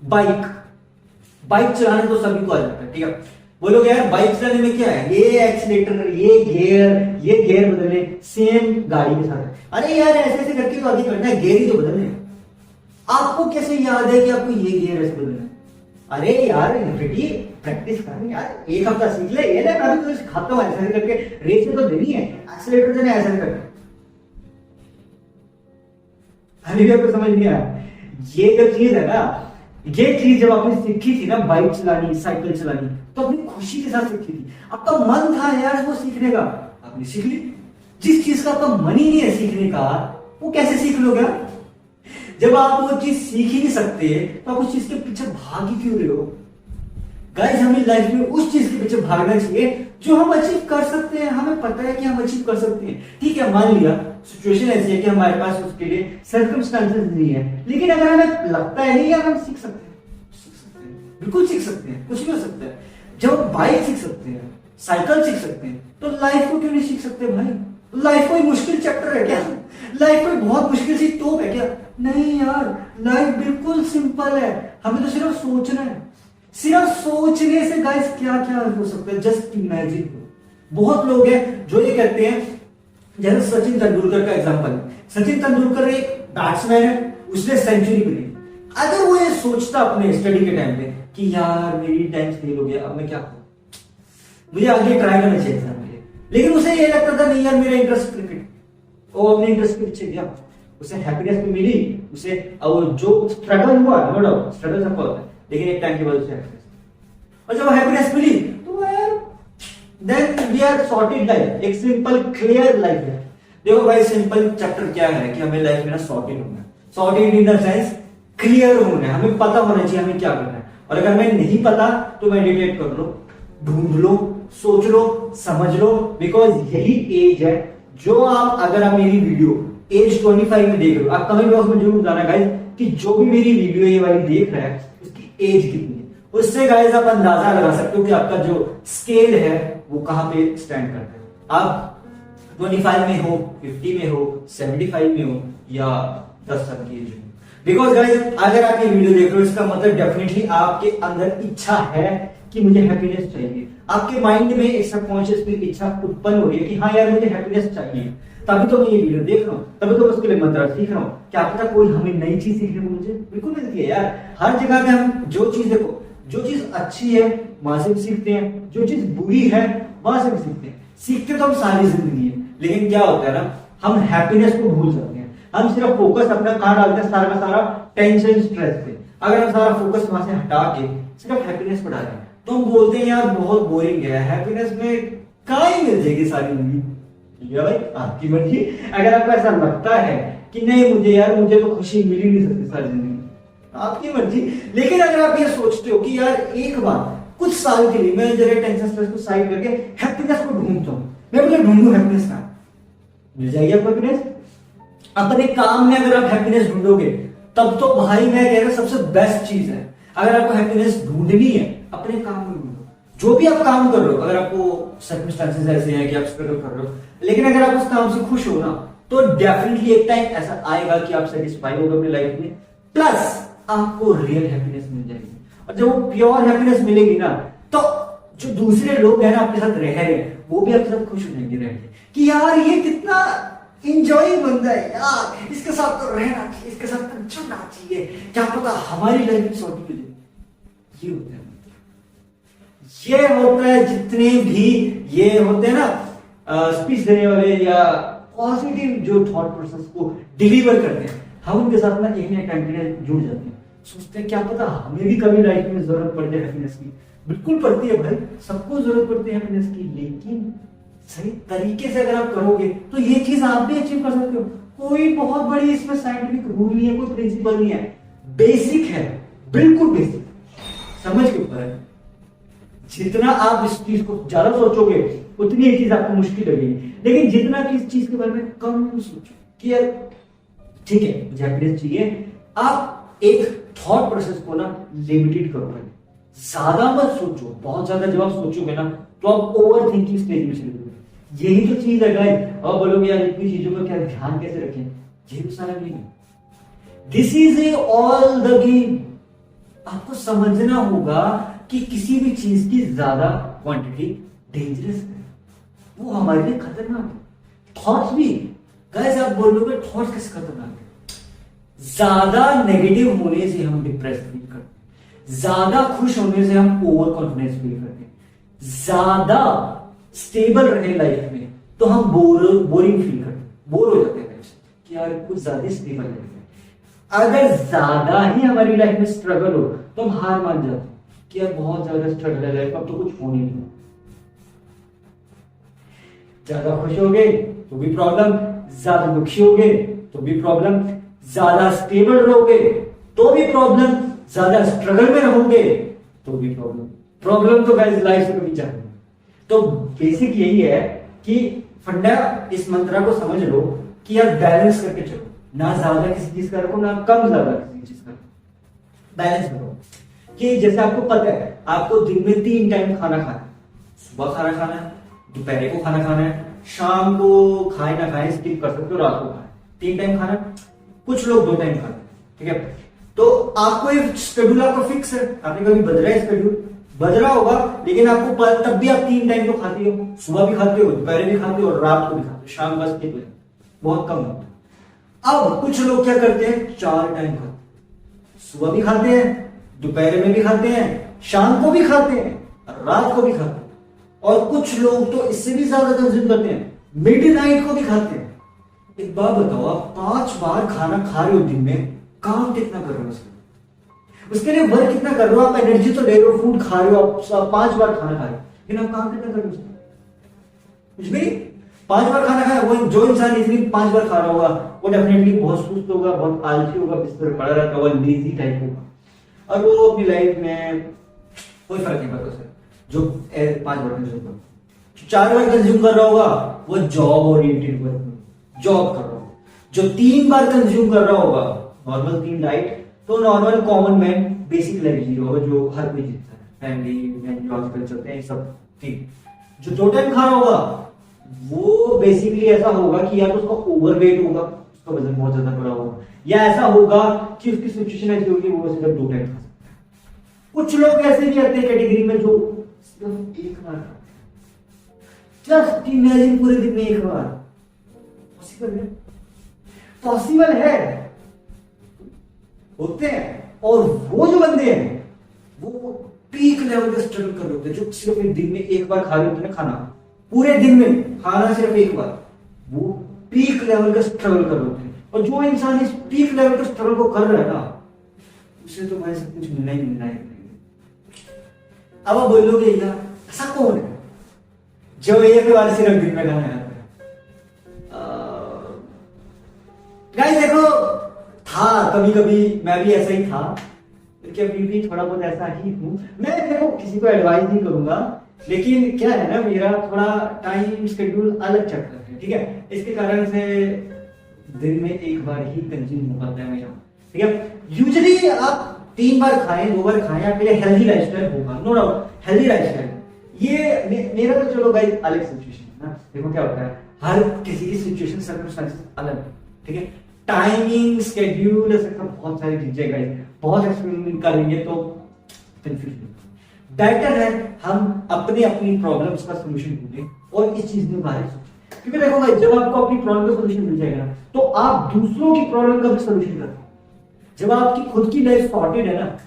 बाइक चलाने तो सभी को आ जाता है, ठीक है। बोलोगे यार बाइक चलाने में क्या है, ये एक्सीलेटर, ये गियर बदलने, सेम गाड़ी के साथ। अरे यार ऐसे ऐसे करके तो आगे करना है, गियर ही तो बदलने। आपको कैसे याद है कि आपको ये गियर ऐसे बदलना है? अरे यार बेटी प्रैक्टिस कर यार, एक हफ्ता सीख ले, ये ना मैं भी तो सिखाता हूँ ऐसे करके, रेस में तो देनी है, एक्सीलेटर देना ऐसे करके। अभी भी आपको समझ नहीं आया? ये जो चीज है ना, ये चीज जब आपने सीखी थी ना, बाइक चलानी, साइकिल चलानी, तो अपनी खुशी के साथ सीखी थी, आपका मन था यार वो सीखने का, आपने सीख ली। जिस चीज का आपका मन ही नहीं है सीखने का, वो कैसे सीख लोगे? जब आप वो चीज सीख ही नहीं सकते तो आप उस चीज के पीछे भाग ही क्यों रहे हो? गाइस हमें लाइफ में उस चीज के पीछे भागना चाहिए जो हम अचीव कर सकते हैं, हमें पता है कि हम अचीव कर सकते हैं। ठीक है, मान लिया सिचुएशन ऐसी है कि हमारे पास उसके लिए सर्कमस्टांसेस नहीं है, लेकिन अगर हमें लगता है नहीं यार हम सीख सकते हैं, बिल्कुल सीख सकते हैं, कुछ भी हो सकता है। जब बाइक सीख सकते हैं, साइकिल सीख सकते हैं, तो लाइफ को क्यों नहीं सीख सकते भाई? लाइफ कोई मुश्किल चैप्टर है क्या? लाइफ कोई बहुत मुश्किल सी तोप है क्या? नहीं यार, लाइफ बिल्कुल सिंपल है, हमें तो सिर्फ सोचना है। सिर्फ सोचने से गाइस क्या क्या हो सकता है, जस्ट इमेजिन। बहुत लोग हैं जो ये कहते हैं, जैसे सचिन तेंदुलकर का एग्जांपल। सचिन तेंदुलकर एक बैट्समैन है, उसने सेंचुरी बनी। अगर वो ये सोचता अपने स्टडी के टाइम पे कि यार मेरी टाइम फेल हो गया, अब मैं क्या करूं, मुझे आगे ट्राई करना चाहिए एग्जाम के लिए, लेकिन उसे ये लगता था नहीं यार मेरा इंटरेस्ट क्रिकेट, वो अपने इंटरेस्ट के पीछे गया, उसे हैप्पीनेस भी मिली, उसे और जो स्ट्रगल हुआ, नो डाउट स्ट्रगल सबका होता है, लेकिन एक टाइम के बाद उसे हैप्पीनेस, और जब हैप्पीनेस मिली तो यार then we are sorted life, एक सिंपल क्लियर लाइफ है। देखो भाई सिंपल चैप्टर क्या है कि हमें लाइफ में ना सॉर्टेड होना है, sorted in the sense clear होना है, हमें पता होना चाहिए हमें क्या करना है। और अगर मैं नहीं पता तो मेडिटेट कर लो, ढूंढ लो, सोच लो, समझ लो, बिकॉज यही एज है जो आप, अगर आप मेरी वीडियो एज 25 में देख रहे हो, आप कमेंट बॉक्स में जरूर बताना गाइस कि जो भी मेरी वीडियो ये वाली देख रहा है उसकी एज कितनी है। उससे गाइस आप अंदाजा लगा सकते हो कि आपका जो स्केल है वो कहां पे स्टैंड करता है। आप 25 में हो, 50 में हो, 75 में हो, या 10 साल की एज में। बिकॉज गाइस अगर आप ये वीडियो देख रहे हो इसका मतलब डेफिनेटली आपके अंदर इच्छा है कि मुझे हैप्पीनेस चाहिए, आपके माइंड में एक सबकॉन्शियस इच्छा उत्पन्न हो रही है कि हाँ यार मुझे हैप्पीनेस चाहिए, तभी तो मैं ये वीडियो देख रहा हूँ, तभी तो मैं उसके लिए मंत्र सीख रहा हूँ। क्या पता कोई हमें नई चीज सीखने को मुझे बिल्कुल मिलती है यार। हर जगह पे हम जो चीज, देखो जो चीज अच्छी है वहां से भी सीखते हैं, जो चीज बुरी है वहां से भी सीखते हैं। सीखते तो हम सारी जिंदगी है, लेकिन क्या होता है ना, हम हैप्पीनेस को भूल जाते हैं। हम सिर्फ फोकस अपना कहां डालते हैं, सारा का सारा टेंशन स्ट्रेस पे। अगर हम सारा फोकस वहां से हटा के सिर्फ हैप्पीनेस पर डालें तो हम बोलते हैं यार बहुत बोरिंग है, हैप्पीनेस में कहाँ ही मिल जाएगी सारी जिंदगी। भाई आपकी मर्जी, अगर आपको ऐसा लगता है कि नहीं मुझे यार मुझे तो खुशी मिल ही नहीं सकती सारी जिंदगी, आपकी मर्जी। लेकिन अगर आप ये सोचते हो कि यार एक बार कुछ साल के लिए मैं जरा टेंशन स्ट्रेस को साइड करके हैप्पीनेस को ढूंढता हूं, मैं मुझे ढूंढू हैप्पीनेस का, मिल जाएगी आपको हैप्पीनेस। अपने काम में अगर आप हैप्पीनेस ढूंढोगे तब तो भाई मैं कह रहा हूं सबसे बेस्ट चीज है। अगर आपको हैप्पीनेस ढूंढनी है अपने काम में ढूंढो, जो भी आप काम कर रहे हो। अगर आपको सर्कमस्टेंसेस ऐसे हैं कि आप स्ट्रगल कर रहे हो, लेकिन अगर आप उस काम से खुश हो ना तो डेफिनेटली एक टाइम ऐसा आएगा कि आप सेटिस्फाई होगे अपनी लाइफ में, प्लस आपको रियल हैप्पीनेस मिल जाएगी। और जब वो प्योर हैप्पीनेस मिलेगी ना तो जो दूसरे लोग हैं ना आपके साथ रह रहे हैं वो भी आपके साथ खुश हो जाएंगे रह के कि यार ये कितना इंजॉय बंदा है यार, इसके साथ तो रहना चाहिए, इसके साथ तो जुड़ना चाहिए, क्या पता हमारी लाइफ में सॉर्ट हो जाए। ये होता है, ये होता है जितने भी ये होते हैं ना स्पीच देने वाले या पॉजिटिव जो थॉट प्रोसेस को डिलीवर करते हैं, हम उनके साथ ना एक ना टाइम के लिए जुड़ जाते हैं। सोचते हैं क्या पता हमें भी कभी लाइफ में जरूरत पड़ जाए हैप्पीनेस की। बिल्कुल पड़ती है भाई, सबको जरूरत पड़ती है हैप्पीनेस की, लेकिन सही तरीके से अगर आप करोगे तो ये चीज आप भी अचीव कर सकते हो। कोई बहुत बड़ी इसमें साइंटिफिक रूल नहीं है, कोई प्रिंसिपल नहीं है, बेसिक है, बिल्कुल बेसिक, समझ के ऊपर है। जितना आप इस चीज को ज्यादा सोचोगे उतनी ये चीज आपको मुश्किल लगेगी, लेकिन जितना कि इस चीज के बारे में कम सोचो कि यार ठीक है मुझे हैप्पीनेस चाहिए, आप एक थॉट प्रोसेस को ना लिमिटेड करो भाई, ज्यादा मत सोचो। बहुत ज्यादा जब आप सोचोगे ना तो आप ओवर थिंकिंग स्टेज में चले जाओगे। यही तो चीज है गाइस। अब बोलोगे यार इतनी चीजों का क्या ध्यान कैसे रखें, ये भी सारा नहीं है। This is a all the game. आपको समझना होगा कि किसी भी चीज की ज्यादा क्वांटिटी डेंजरस है, वो हमारे लिए खतरनाक है। थॉट्स भी गाइस, आप बोलोगे थॉट्स कैसे खतरनाक है? ज्यादा नेगेटिव होने से हम डिप्रेस फील करते हैं, ज्यादा खुश होने से हम ओवर कॉन्फिडेंस फील करते हैं, ज्यादा स्टेबल रहे लाइफ में तो हम बोरिंग फील करते हैं, बोर हो जाते हैं कि यार कुछ ज्यादा स्टेबल है। अगर ज्यादा ही हमारी लाइफ में स्ट्रगल हो तो हम हार मान जाते हैं कि यार बहुत ज्यादा स्ट्रगल है लाइफ, अब तो कुछ हो नहीं है। ज्यादा खुश हो गए तो भी प्रॉब्लम, ज्यादा दुखी हो गए तो भी प्रॉब्लम, ज्यादा स्टेबल रहोगे तो भी प्रॉब्लम, ज्यादा स्ट्रगल में रहोगे तो भी प्रॉब्लम। प्रॉब्लम तो गाइस लाइफ से कभी जाए। तो बेसिक यही है कि फंडा, इस मंत्रा को समझ लो कि यार बैलेंस करके चलो, ना ज्यादा किसी चीज का रखो ना कम ज्यादा किसी चीज का रखो, बैलेंस करो। कि जैसे आपको पता है आपको दिन में 3 टाइम खाना खाना है, सुबह खाना खाना है, दोपहर को खाना खाना है, शाम को खाए ना खाए स्किप कर सकते हो, रात को खाए, 3 टाइम खाना। कुछ लोग 2 टाइम खाते हैं, ठीक है। तो आपको एक शेड्यूल आपका फिक्स है, आपने कभी बदला है शेड्यूल? बदला होगा, लेकिन आपको तब भी आप 3 टाइम तो खाते हो, सुबह भी खाते हो, दोपहर भी खाते हो और रात को भी खाते हो, शाम का स्किप है, बहुत कम होता है। अब कुछ लोग क्या करते हैं, 4 टाइम खाते हैं, सुबह भी खाते हैं, दोपहर में भी खाते हैं, शाम को भी खाते हैं, रात को भी खाते हैं। और कुछ लोग तो इससे भी ज्यादा कंज्यूम करते हैं, मिडनाइट को भी खाते हैं। एक बात बताओ, आप 5 बार खाना खा रहे हो दिन में, काम कितना कर रहे हो उसके लिए वर्क कितना कर रहे हो? आप एनर्जी तो ले रहे हो, फूड खा रहे हो, आप 5 बार खाना खा रहे हो, लेकिन आप काम कितना कर रहे हो? कुछ भी। 5 बार खाना खाया, वो जो इंसान इतनी 5 बार खा रहा होगा वो डेफिनेटली बहुत सुस्त होगा, बहुत आलसी होगा, बिस्तर पर पड़ा रहता होगा, लेजी टाइप होगा, और वो अपनी लाइफ में कोई फर्क नहीं पड़ता उसे जो 5 बार कंज्यूम कर, 4 बार कंज्यूम कर रहा होगा वो जॉब ओरिएंटेड जॉब कर रहा होगा। जो 3 बार कंज्यूम कर रहा होगा नॉर्मल 3 डाइट, तो normal common man basic life जी होगा, जो हर कोई जीता है, फैमिली में जो आजकल चलते हैं सब ठीक। जो 2 टाइम खा रहा होगा वो बेसिकली ऐसा होगा कि या तो उसका ओवरवेट होगा, उसका वजन बहुत ज्यादा बड़ा होगा, या ऐसा होगा कि उसकी सिचुएशन ऐसी होगी वो सिर्फ 2 टाइम खा सकता है। कुछ लोग ऐसे भी आते हैं कैटेगरी में जो सिर्फ 1 बार खाते हैं। जस्ट इमेजिन, पूरे दिन में 1 बार पॉसिबल है? पॉसिबल है, होते हैं। और वो जो बंदे हैं वो पीक लेवल का स्ट्रगल कर रहे होते हैं, जो सिर्फ एक दिन में 1 बार खा रहे होते हैं खाना, पूरे दिन में खाना सिर्फ 1 बार, वो पीक लेवल का स्ट्रगल कर रहे होते हैं। और जो इंसान इस पीक लेवल का स्ट्रगल को कर रहा है ना, उसे तो भाई सब कुछ मिलना ही मिलना है। अब आप बोलोगे यार ऐसा कौन है जो 1 बार सिर्फ दिन में खाना खाता है? गाइस देखो, था कभी कभी मैं भी ऐसा ही था, क्योंकि अभी भी थोड़ा बहुत ऐसा ही हूं मैं। देखो किसी को एडवाइस नहीं करूंगा, लेकिन क्या है ना, मेरा थोड़ा टाइम शेड्यूल अलग चल रहा है, ठीक है। इसके कारण से दिन में 1 बार ही कंज्यूम हो पाता है मेरा, ठीक है। यूजुअली आप 3 बार खाएं, 2 बार खाएं, आपके लिए हेल्दी लाइफस्टाइल होगा, नो डाउट, हेल्दी लाइफस्टाइल। ये मेरा तो चलो गाइस अलग सिचुएशन है ना। देखो क्या होता है, हर किसी की सिचुएशन सर्कमस्टेंसेस अलग है, ठीक है। टाइमिंग, स्केड्यूल, ऐसे बहुत सारी चीजें गाइस, बहुत एक्सपेरिमेंट करेंगे तो कंफ्यूजन। बेटर है हम अपने अपनी प्रॉब्लम्स का सॉल्यूशन ढूंढें और इस चीज में बाहर सोचें। क्योंकि देखो भाई, जब आपको अपनी प्रॉब्लम का सॉल्यूशन मिल जाएगा ना, तो आप दूसरों की प्रॉब्लम का भी सॉल्यूशन करते हैं। जब आपकी खुद की लाइफ सॉर्टेड है ना,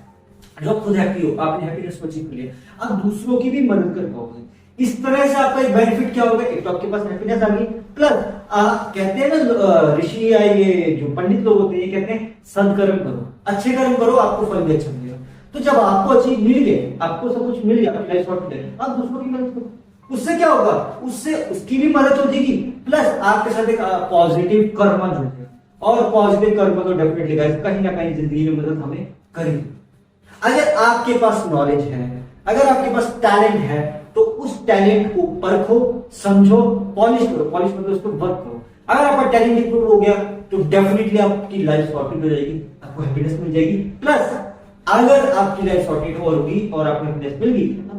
जब खुद हैप्पी हो, आपने हैप्पीनेस को अचीव कर लिया, आप दूसरों की भी मदद कर पाओगे। इस तरह से आपका एक बेनिफिट क्या होगा, एक तो आपके पास हैप्पीनेस आ गई, प्लस कहते हैं ना ऋषि या ये जो पंडित लोग होते हैं, ये कहते हैं सदकर्म करो, अच्छे कर्म करो, आपको फल भी अच्छा मिलेगा। तो जब आपको अचीव मिल गए, आपको सब कुछ मिल गया, आपकी लाइफ सॉर्टेड है, आप दूसरों की मदद करो, उससे क्या होगा, उससे उसकी भी मदद हो जाएगी, प्लस आपके साथ एक पॉजिटिव कर्म जुड़ जाएगा। और पॉजिटिव कर्म तो डेफिनेटली गाइस कहीं ना कहीं जिंदगी में मदद हमें करेगी। अगर आपके पास नॉलेज है, अगर आपके पास टैलेंट है, तो उस टैलेंट को परखो, समझो, पॉलिश करो, पॉलिश मतलब उसको वर्क करो। अगर आपका टैलेंट इंप्रूव हो गया तो डेफिनेटली आपकी लाइफ सॉर्टेड हो जाएगी, आपको हैप्पीनेस मिल जाएगी। प्लस अगर आपकी लाइफ सॉर्टेड होगी और आपको हैप्पीनेस मिल गई, आप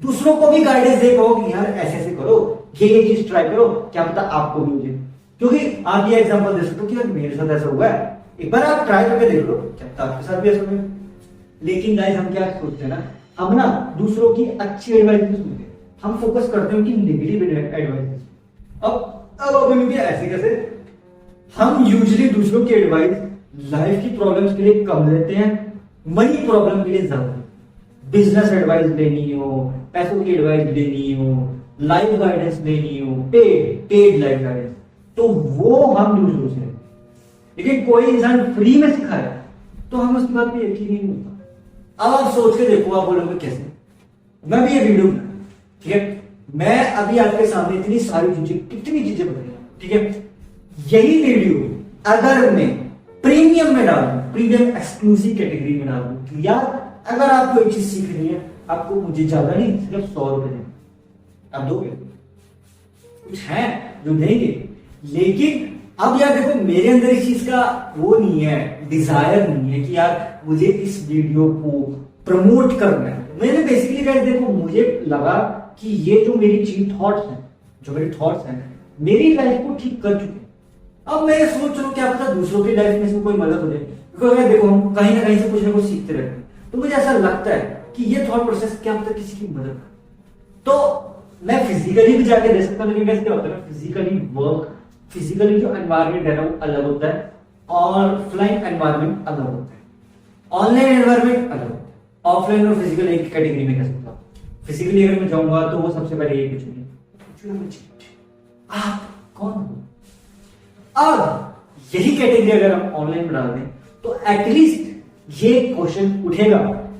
दूसरों को भी गाइडेंस दे पाओ कि यार ऐसे ऐसे करो, ये चीज ट्राई करो, क्या पता आपको भी हो जाए। क्योंकि आप ये एग्जांपल दे सकते हो कि यार मेरे साथ ऐसा हुआ है, एक बार आप ट्राई करके देख लो, क्या पता आपके साथ भी ऐसा हो। लेकिन गाइस हम क्या सोचते हैं ना, हम ना दूसरों की अच्छी एडवाइस नहीं सुनते, हम फोकस करते हैं उनकी नेगेटिव एडवाइस। अब अभी ऐसे कैसे, हम यूजुअली दूसरों की एडवाइस लाइफ की प्रॉब्लम्स के लिए कम लेते हैं, मनी प्रॉब्लम के लिए ज्यादा। बिजनेस एडवाइस लेनी हो, पैसों की एडवाइस लेनी हो, लाइफ गाइडेंस लेनी हो, पेड लाइफ गाइडेंस, तो वो हम दूसरों से। लेकिन कोई इंसान फ्री में सिखाए तो हम उसकी बात पे यकीन नहीं होता। अब आप सोच के देखो, आप बोलोगे कैसे, मैं भी ये वीडियो, ठीक है, मैं अभी आपके सामने इतनी सारी चीजें, कितनी चीजें बता रही हूं, ठीक है, यही वीडियो अगर मैं प्रीमियम में डालूं, प्रीमियम एक्सक्लूसिव कैटेगरी में डालूं, या अगर आपको एक चीज सीखनी है, आपको मुझे ज्यादा नहीं, सिर्फ 100 रुपए दें, आप दोगे? कुछ है जो देंगे। लेकिन अब यार देखो, मेरे अंदर इस चीज का वो नहीं है, डिजायर नहीं है कि यार मुझे इस वीडियो को प्रमोट करना है। मैंने बेसिकली कहा, देखो मुझे लगा कि ये जो मेरी चीज थॉट्स हैं, जो मेरे थॉट्स हैं, मेरी लाइफ को ठीक कर चुके। अब मैं सोच रहा हूँ क्या पता दूसरों की लाइफ में से कोई मदद हो जाए। क्योंकि देखो हम कहीं ना कहीं से कुछ ना कुछ सीखते रहते हैं, तो मुझे ऐसा लगता है कि ये थॉट प्रोसेस क्या पता किसी की मदद करे। तो मैं फिजिकली भी जाके दे सकता हूँ, लेकिन कैसे क्या होता है, फिजिकली वर्क, फिजिकली जो एनवायरमेंट है ना वो अलग होता है, और ऑफलाइन एनवायरमेंट अलग होता है, ऑनलाइन एनवायरमेंट अलग होता है। ऑफलाइन और फिजिकल एक कैटेगरी में कह सकता हूँ। फिजिकली अगर मैं जाऊंगा तो वो सबसे पहले ये पूछेंगे, आप कौन हो। अब यही कैटेगरी अगर हम ऑनलाइन में डाल दें तो एटलीस्ट ये क्वेश्चन उठेगा।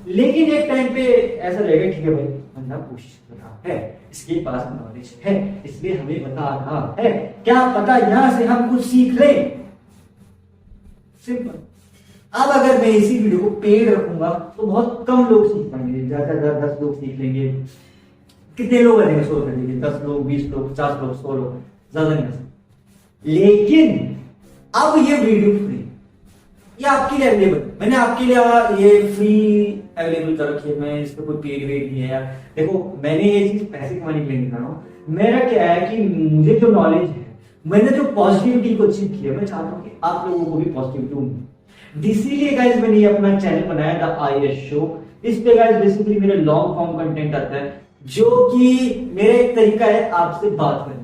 लेकिन एक टाइम पे ऐसा रहेगा, ठीक है भाई, बंदा कोशिश कर रहा है, इसके पास नॉलेज है, इसलिए हमें बता रहा है, क्या पता यहां से हम कुछ सीख लें। सिंपल। अब अगर मैं इसी वीडियो को पेड रखूंगा तो बहुत कम लोग सीख पाएंगे, ज्यादा 10 लोग सीख लेंगे। कितने लोग बनेंगे? 100 करेंगे, 10 लोग, 20 लोग, 50 लोग, 100 लोग, ज्यादा नहीं। लेकिन अब ये वीडियो फ्री, ये आपके लिए अवेलेबल, मैंने आपके लिए ये फ्री अवेलेबल कर रखी है। मैं इस पर कोई पेड वेड नहीं है यार। देखो मैंने ये चीज पैसे कमाने के लिए नहीं कर रहा हूं। मेरा क्या है कि मुझे जो नॉलेज है, मैंने जो पॉजिटिविटी को अचीव किया, मैं चाहता हूं कि आप लोगों को भी पॉजिटिविटी हो। इसीलिए गाइस मैंने ये अपना चैनल बनाया द आईएएस शो। इस पे गाइस बेसिकली मेरे लॉन्ग फॉर्म कंटेंट आता है, जो कि मेरा एक तरीका है आपसे बात करने,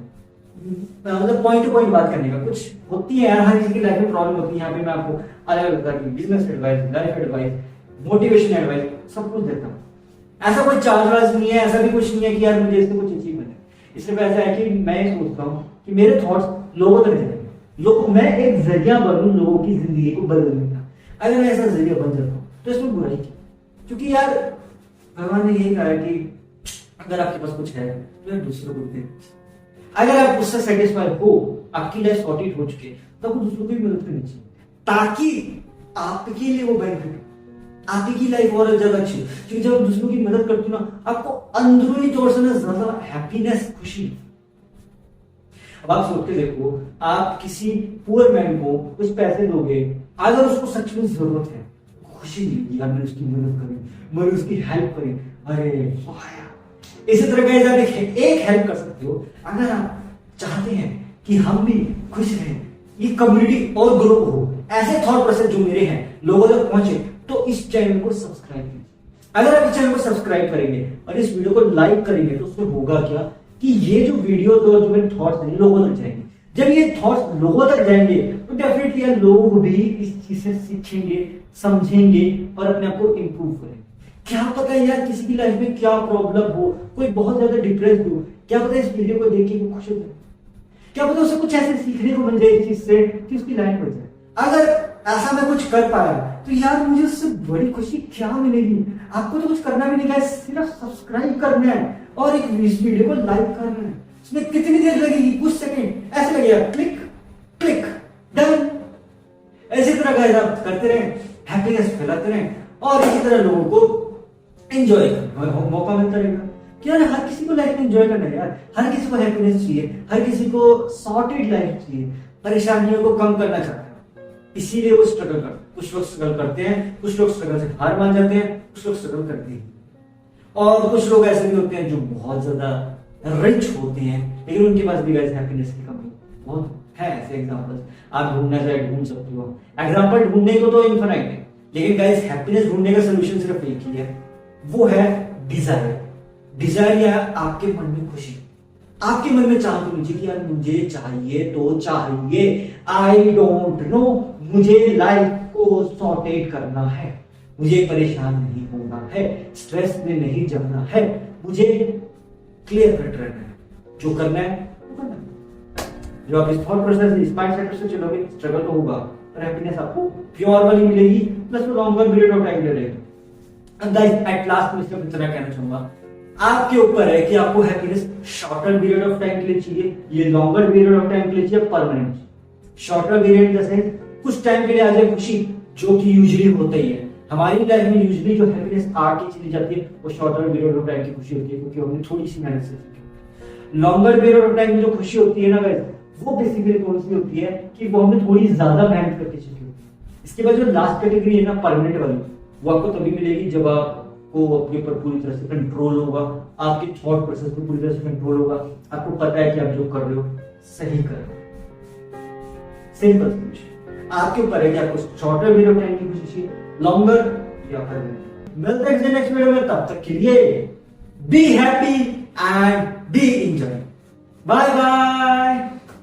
मतलब पॉइंट टू पॉइंट बात करने का। कुछ होती है यार, हर किसी की लाइफ में प्रॉब्लम होती है, यहाँ पे मैं आपको अलग अलग तरह की business advice, life advice, motivation advice, सब कुछ देता हूँ। ऐसा कोई चार्ज वार्ज नहीं है, ऐसा भी कुछ नहीं है कि यार मुझे इससे कुछ अचीवमेंट है। इसलिए ऐसा है कि मैं सोचता हूँ कि मेरे थॉट्स लोगों तक जाएंगे, मैं एक जरिया बनूं लोगों की जिंदगी को बदलने का। अगर मैं ऐसा जरिया बन जाता हूँ तो इसमें बुराई की, क्योंकि यार भगवान ने यही कहा है कि अगर आपके पास कुछ है तो यार दूसरों को दे। अगर आप उससे सेटिस्फाई हो, आपकी लाइफ सॉर्टेड हो चुकी है, तो आपको दूसरों की मदद करनी चाहिए, ताकि आपके लिए वो बेनिफिट, आपकी लाइफ और ज्यादा अच्छी हो। क्योंकि जब आप दूसरों की मदद करते हो ना, आपको अंदरूनी तौर से ना ज्यादा हैप्पीनेस, खुशी। अब आप सोच के देखो, आप किसी पुअर मैन को कुछ पैसे दोगे, अगर उसको सच में जरूरत है, खुशी मिलेगी, मैंने उसकी मदद करी, मैंने उसकी हेल्प करी, अरे इसी तरह का आप एक हेल्प कर सकते हो। अगर आप चाहते हैं कि हम भी खुश रहें, ये कम्युनिटी और ग्रो हो, ऐसे थॉट प्रोसेस जो मेरे हैं लोगों तक पहुंचे, तो इस चैनल को सब्सक्राइब कीजिए। अगर आप इस चैनल को सब्सक्राइब करेंगे और इस वीडियो को लाइक करेंगे, तो उसमें होगा क्या कि ये जो वीडियो तो जो मेरे थॉट्स हैं लोगों तक जाएंगे। जब ये थॉट्स लोगों तक जाएंगे तो डेफिनेटली यार लोग भी इस चीज से सीखेंगे, समझेंगे और अपने आप को इंप्रूव करेंगे। क्या पता यार किसी की लाइफ में क्या प्रॉब्लम हो, कोई बहुत ज्यादा डिप्रेस हो, क्या पता इस वीडियो को देख के वो खुश हो जाए, क्या पता उसे कुछ ऐसे सीखने को मिल जाए इस चीज से कि उसकी लाइफ बन जाए। अगर ऐसा मैं कुछ कर पाया तो यार मुझे उससे बड़ी खुशी क्या मिलेगी। आपको तो कुछ करना भी नहीं है, सिर्फ सब्सक्राइब करना है और एक इस वीडियो को लाइक करना है। उसमें कितनी देर लगेगी? कुछ सेकंड, ऐसे लगेगा, क्लिक क्लिक डन। ऐसी तरह गाइस आप करते रहें, हैप्पीनेस फैलाते रहें और इसी तरह लोगों को एंजॉय करने का मौका मिलता रहेगा। कि यार हर किसी को लाइफ में एंजॉय करना है यार, हर किसी को हैप्पीनेस चाहिए, हर किसी को सॉर्टेड लाइफ चाहिए, परेशानियों को कम करना चाहता है, इसीलिए वो स्ट्रगल करते हैं। कुछ लोग स्ट्रगल करते हैं, कुछ लोग स्ट्रगल से हार मान जाते हैं, कुछ लोग स्ट्रगल करते हैं, और कुछ लोग ऐसे भी होते हैं जो बहुत ज्यादा रिच होते हैं लेकिन उनके पास भी गाइस हैप्पीनेस की कमी बहुत है। ऐसे एग्जांपल्स आप ढूंढना चाहे ढूंढ सकते हो, एग्जांपल ढूंढने को तो इनफिनाइट है, लेकिन गाइस हैप्पीनेस ढूंढने का सोल्यूशन सिर्फ एक ही है, वो है डिजायर। डिजायर या आपके मन में खुशी, आपके मन में चाह तो लीजिए कि यार मुझे चाहिए तो चाहिए, आई डोंट नो, मुझे लाइफ को सॉर्टेड करना है, मुझे परेशान नहीं होना है, स्ट्रेस में नहीं जाना है, मुझे क्लियर कट रहना है, जो करना है वो करना है। जो आप इस थॉट प्रोसेस इस माइंडसेट से चलोगे स्ट्रगल तो होगा पर हैप्पीनेस आपको प्योर वाली मिलेगी, प्लस वो लॉन्गर पीरियड ऑफ टाइम ले लेगा। गाइस एट लास्ट में सिर्फ इतना कहना चाहूंगा, आपके ऊपर है कि आपको happiness shorter period of time के लिए चाहिए, ये लॉन्गर पीरियड ऑफ टाइम के लिए चाहिए, परमानेंट। शॉर्टर पीरियड जैसे कुछ टाइम के लिए आ जाए खुशी, जो कि यूजुअली होता ही है हमारी लाइफ में, यूजुअली जो हैप्पीनेस आके चली जाती है वो शॉर्टर पीरियड ऑफ टाइम की खुशी होती है, क्योंकि हमने थोड़ी सी मेहनत से सीखी। लॉन्गर पीरियड ऑफ टाइम में जो खुशी होती है ना गाइस, वो बेसिकली कौन सी होती है कि वो हमने थोड़ी ज्यादा मेहनत करके सीखी होती है। इसके बाद जो लास्ट कैटेगरी है ना परमानेंट वाली, वो आपको तभी मिलेगी जब आपको अपने ऊपर पूरी तरह से कंट्रोल होगा, आपके थॉट प्रोसेस पे पूरी तरह से कंट्रोल होगा, आपको पता है कि आप जो कर रहे हो सही कर रहे हो। सिंपल सोल्यूशन आपके ऊपर है कि आपको शॉर्टर पीरियड ऑफ टाइम की खुशी चाहिए, लॉन्गर या परमानेंट। मिलते हैं नेक्स्ट वीडियो में, तब तक के लिए be happy and be enjoy, bye bye.